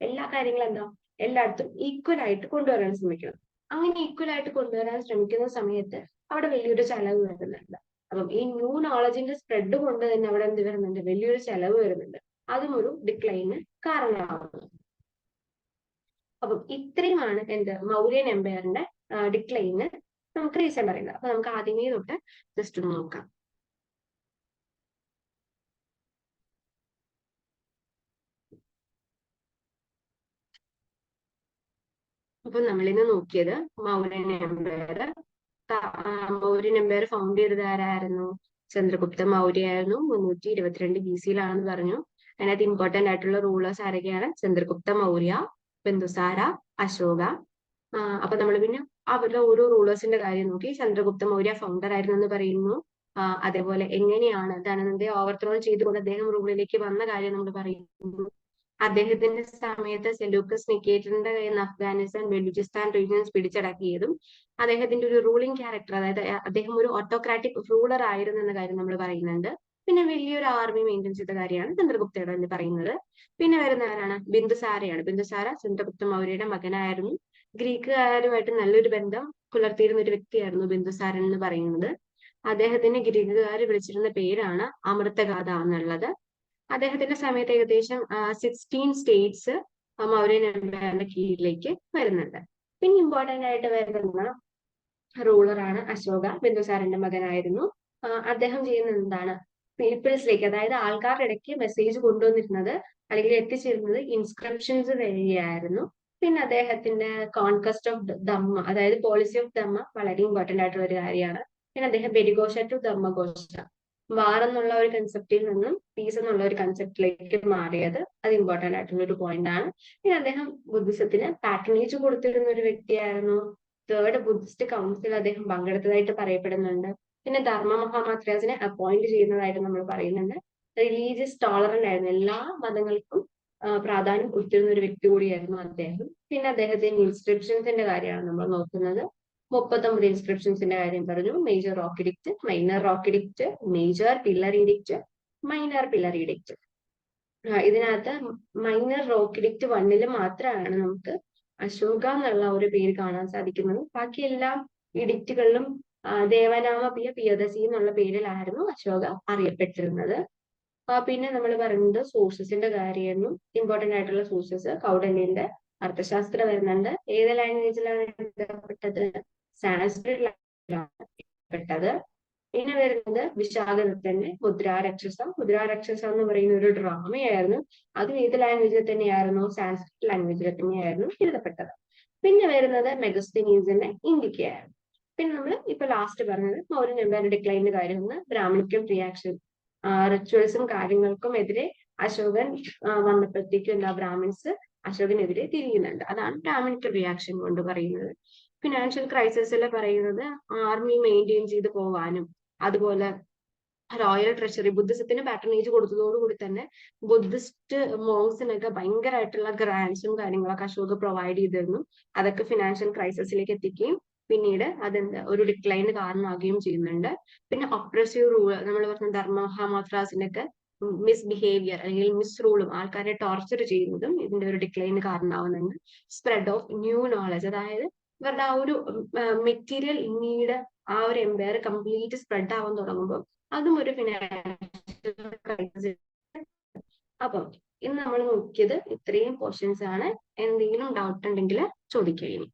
എല്ലാ കാര്യങ്ങളും എന്താ എല്ലായിടത്തും ഈക്വൽ ആയിട്ട് കൊണ്ടുവരാൻ ശ്രമിക്കണം. അങ്ങനെ ഈക്വൽ ആയിട്ട് കൊണ്ടുവരാൻ ശ്രമിക്കുന്ന സമയത്ത് അവിടെ വലിയൊരു ചെലവ് വരുന്നുണ്ട്. അപ്പം ഈ ന്യൂ നോളജിന്റെ സ്പ്രെഡ് കൊണ്ട് തന്നെ അവിടെ എന്ത് വരുന്നുണ്ട്? വലിയൊരു ചെലവ് വരുന്നുണ്ട്. അതും ഒരു ഡിക്ലൈന് കാരണമാകുന്നു. അപ്പം ഇത്രയുമാണ് എന്ത് മൗര്യൻ എംപയറിന്റെ ഡിക്ലൈന് നമുക്ക് റീസൺ പറയുന്നത്. അപ്പൊ നമുക്ക് ആദ്യമേ തൊട്ട് ജസ്റ്റ് ഒന്ന് നോക്കാം. അപ്പൊ നമ്മളിന്ന് നോക്കിയത് Mauryan empire. Mauryan empire found ചെയ്തത് ആരായിരുന്നു? ചന്ദ്രഗുപ്ത മൗര്യ ആയിരുന്നു. 322 BC പറഞ്ഞു. അതിനകത്ത് ഇമ്പോർട്ടന്റ് ആയിട്ടുള്ള റൂളേഴ്സ് ആരൊക്കെയാണ്? ചന്ദ്രഗുപ്ത മൗര്യ, ബിന്ദുസാര, അശോക. അപ്പൊ നമ്മൾ പിന്നെ അവരുടെ ഓരോ റൂളേഴ്സിന്റെ കാര്യം നോക്കി. ചന്ദ്രഗുപ്ത മൗര്യ ഫൗണ്ടർ ആയിരുന്നു എന്ന് പറയുന്നു. അതേപോലെ എങ്ങനെയാണ് ധനനന്ദയെ ഓവർത്രോ ചെയ്തുകൊണ്ട് അദ്ദേഹം റൂളിലേക്ക് വന്ന കാര്യം നമ്മൾ പറയുന്നു. അദ്ദേഹത്തിന്റെ സമയത്ത് സെലൂക്കസ് നിക്കേറ്ററിന്റെ കയ്യിൽ നിന്ന് അഫ്ഗാനിസ്ഥാൻ, ബലൂചിസ്ഥാൻ റീജിയൻസ് പിടിച്ചടക്കിയതും അദ്ദേഹത്തിന്റെ ഒരു റൂളിംഗ് ക്യാരക്ടർ, അതായത് അദ്ദേഹം ഒരു ഓട്ടോക്രാറ്റിക് റൂളർ ആയിരുന്നു എന്ന കാര്യം നമ്മൾ പറയുന്നുണ്ട്. പിന്നെ വലിയൊരു ആർമി മെയിൻറ്റെയിൻ ചെയ്ത കാര്യമാണ് ചന്ദ്രഗുപ്തയുടെ എന്ന് പറയുന്നത്. പിന്നെ വരുന്ന ആരാണ്? ബിന്ദുസാരയാണ്. ബിന്ദുസാര ചന്ദ്രഗുപ്ത മൗര്യയുടെ മകനായിരുന്നു. ഗ്രീക്കുകാരുമായിട്ട് നല്ലൊരു ബന്ധം പുലർത്തിയിരുന്ന ഒരു വ്യക്തിയായിരുന്നു ബിന്ദുസാരൻ എന്ന് പറയുന്നത്. അദ്ദേഹത്തിന് ഗ്രീക്കുകാർ വിളിച്ചിരുന്ന പേരാണ് അമൃതഗാഥ എന്നുള്ളത്. അദ്ദേഹത്തിന്റെ സമയത്ത് ഏകദേശം 16 സ്റ്റേറ്റ്സ് മൗര്യൻ എംപയറിന്റെ കീഴിലേക്ക് വരുന്നുണ്ട്. പിന്നെ ഇമ്പോർട്ടന്റ് ആയിട്ട് വരുന്ന റൂളറാണ് അശോക. ബിന്ദുസാരന്റെ മകനായിരുന്നു. അദ്ദേഹം ചെയ്യുന്നത് എന്താണ്? പീപ്പിൾസിലേക്ക്, അതായത് ആൾക്കാരുടെ ഇടയ്ക്ക് മെസ്സേജ് കൊണ്ടുവന്നിരുന്നത് അല്ലെങ്കിൽ എത്തിച്ചിരുന്നത് ഇൻസ്ക്രിപ്ഷൻസ് വഴിയായിരുന്നു. പിന്നെ അദ്ദേഹത്തിന്റെ കോൺക്വസ്റ്റ് ഓഫ് ധമ്മ, അതായത് പോളിസി ഓഫ് ധമ്മ വളരെ ഇമ്പോർട്ടന്റ് ആയിട്ടുള്ള ഒരു കാര്യമാണ്. പിന്നെ അദ്ദേഹം ബെരിഘോഷ ടു ധമ്മഘോഷ, വാർ എന്നുള്ള ഒരു കൺസെപ്റ്റിൽ നിന്നും പീസ് എന്നുള്ള ഒരു കൺസെപ്റ്റിലേക്ക് മാറിയത്, അത് ഇമ്പോർട്ടന്റ് ആയിട്ടുള്ള ഒരു പോയിന്റ് ആണ്. പിന്നെ അദ്ദേഹം ബുദ്ധിസത്തിന് പാട്രണേജ് കൊടുത്തിരുന്ന ഒരു വ്യക്തിയായിരുന്നു. തേർഡ് ബുദ്ധിസ്റ്റ് കൗൺസിൽ അദ്ദേഹം പങ്കെടുത്തതായിട്ട് പറയപ്പെടുന്നുണ്ട്. പിന്നെ ധർമ്മ മഹാമാത്രാസിനെ അപ്പോയിന്റ് ചെയ്യുന്നതായിട്ട് നമ്മൾ പറയുന്നുണ്ട്. റിലീജിയസ് ടോളറന്റ് ആയിരുന്നു, എല്ലാ മതങ്ങൾക്കും പ്രാധാന്യം കൊടുത്തിരുന്ന ഒരു വ്യക്തി കൂടിയായിരുന്നു അദ്ദേഹം. പിന്നെ അദ്ദേഹത്തിന്റെ ഇൻസ്ക്രിപ്ഷൻസിന്റെ കാര്യമാണ് നമ്മൾ നോക്കുന്നത്. 39 ഇൻസ്ക്രിപ്ഷൻസിന്റെ കാര്യം പറഞ്ഞു. Major rock edict, minor rock edict, major pillar edict, minor pillar edict. ഇതിനകത്ത് മൈനർ റോക്ക് എഡിക്റ്റ് 1 മാത്രമാണ് നമുക്ക് അശോക എന്നുള്ള ഒരു പേര് കാണാൻ സാധിക്കുന്നത്. ബാക്കി എല്ലാ എഡിക്റ്റുകളിലും ദേവനാമ പ്രിയദസി എന്നുള്ള പേരിലായിരുന്നു അശോക അറിയപ്പെട്ടിരുന്നത്. പിന്നെ നമ്മൾ പറയുന്നത് സോഴ്സസിന്റെ കാര്യമായിരുന്നു. ഇമ്പോർട്ടന്റ് ആയിട്ടുള്ള സോഴ്സസ് കൗഡല്യന്റെ അർത്ഥശാസ്ത്രം വരുന്നുണ്ട്. ഏത് ലാംഗ്വേജിലാണ് എഴുതപ്പെട്ടത്? സാൻസ്ക്രിറ്റിലാണ് എഴുതപ്പെട്ടത്. പിന്നെ വരുന്നത് വിശാഖദത്തന്റെ മുദ്രാരക്ഷസ. മുദ്രാരക്ഷസ എന്ന് പറയുന്ന ഒരു ഡ്രാമയായിരുന്നു. അതും ഏത് ലാംഗ്വേജിൽ തന്നെയായിരുന്നു? സാൻസ്ക്രിറ്റ് ലാംഗ്വേജിൽ തന്നെയായിരുന്നു എഴുതപ്പെട്ടത്. പിന്നെ വരുന്നത് മെഗസ്തനീസിന്റെ ഇന്ത്യക്കായിരുന്നു. പിന്നെ നമ്മൾ ഇപ്പൊ ലാസ്റ്റ് പറഞ്ഞത് മൗര്യൻ എംപയർ ഡിക്ലൈനിന്റെ കാര്യം, ബ്രാഹ്മണിക്കൽ റിയാക്ഷൻ, റിച്വൽസും കാര്യങ്ങൾക്കും എതിരെ അശോകൻ വന്നപ്പോഴത്തേക്കും എന്താ ബ്രാഹ്മിൻസ് അശോകനെതിരെ തിരിയുന്നുണ്ട്. അതാണ് ബ്രാഹ്മണിക്കൽ റിയാക്ഷൻ കൊണ്ട് പറയുന്നത്. ഫിനാൻഷ്യൽ ക്രൈസിസിൽ പറയുന്നത് ആർമി മെയിൻറ്റെയിൻ ചെയ്ത് പോവാനും അതുപോലെ റോയൽ ട്രഷറി ബുദ്ധിസത്തിന് പാറ്റർനേജ് കൊടുത്തതോടുകൂടി തന്നെ ബുദ്ധിസ്റ്റ് മോങ്സിനൊക്കെ ഭയങ്കരമായിട്ടുള്ള ഗ്രാൻസും കാര്യങ്ങളൊക്കെ അശോക് പ്രൊവൈഡ് ചെയ്തിരുന്നു. അതൊക്കെ ഫിനാൻഷ്യൽ ക്രൈസിസിലേക്ക് എത്തിക്കുകയും പിന്നീട് അതെന്താ ഒരു ഡിക്ലൈന് കാരണമാകുകയും ചെയ്യുന്നുണ്ട്. പിന്നെ ഒപ്രസീവ് റൂൾ നമ്മൾ പറഞ്ഞ ധർമ്മഹാമാത്രാസിനൊക്കെ മിസ്ബിഹേവിയർ അല്ലെങ്കിൽ മിസ് റൂളും ആൾക്കാരെ ടോർച്ചർ ചെയ്യുന്നതും ഇതിന്റെ ഒരു ഡിക്ലൈന് കാരണമാവുന്നുണ്ട്. സ്പ്രെഡ് ഓഫ് ന്യൂ നോളജ്, അതായത് ഇവരുടെ ആ ഒരു മെറ്റീരിയൽ നീഡ് ആ ഒരു എംപയർ കംപ്ലീറ്റ് സ്പ്രെഡ് ആവാൻ തുടങ്ങുമ്പോൾ അതും ഒരു ഫിനാൻഷ്യൽ ക്രൈസിസ്. അപ്പം ഇന്ന് നമ്മൾ നോക്കിയത് ഇത്രയും പോർഷൻസ് ആണ്. എന്തെങ്കിലും ഡൗട്ട് ഉണ്ടെങ്കിൽ ചോദിക്കുക.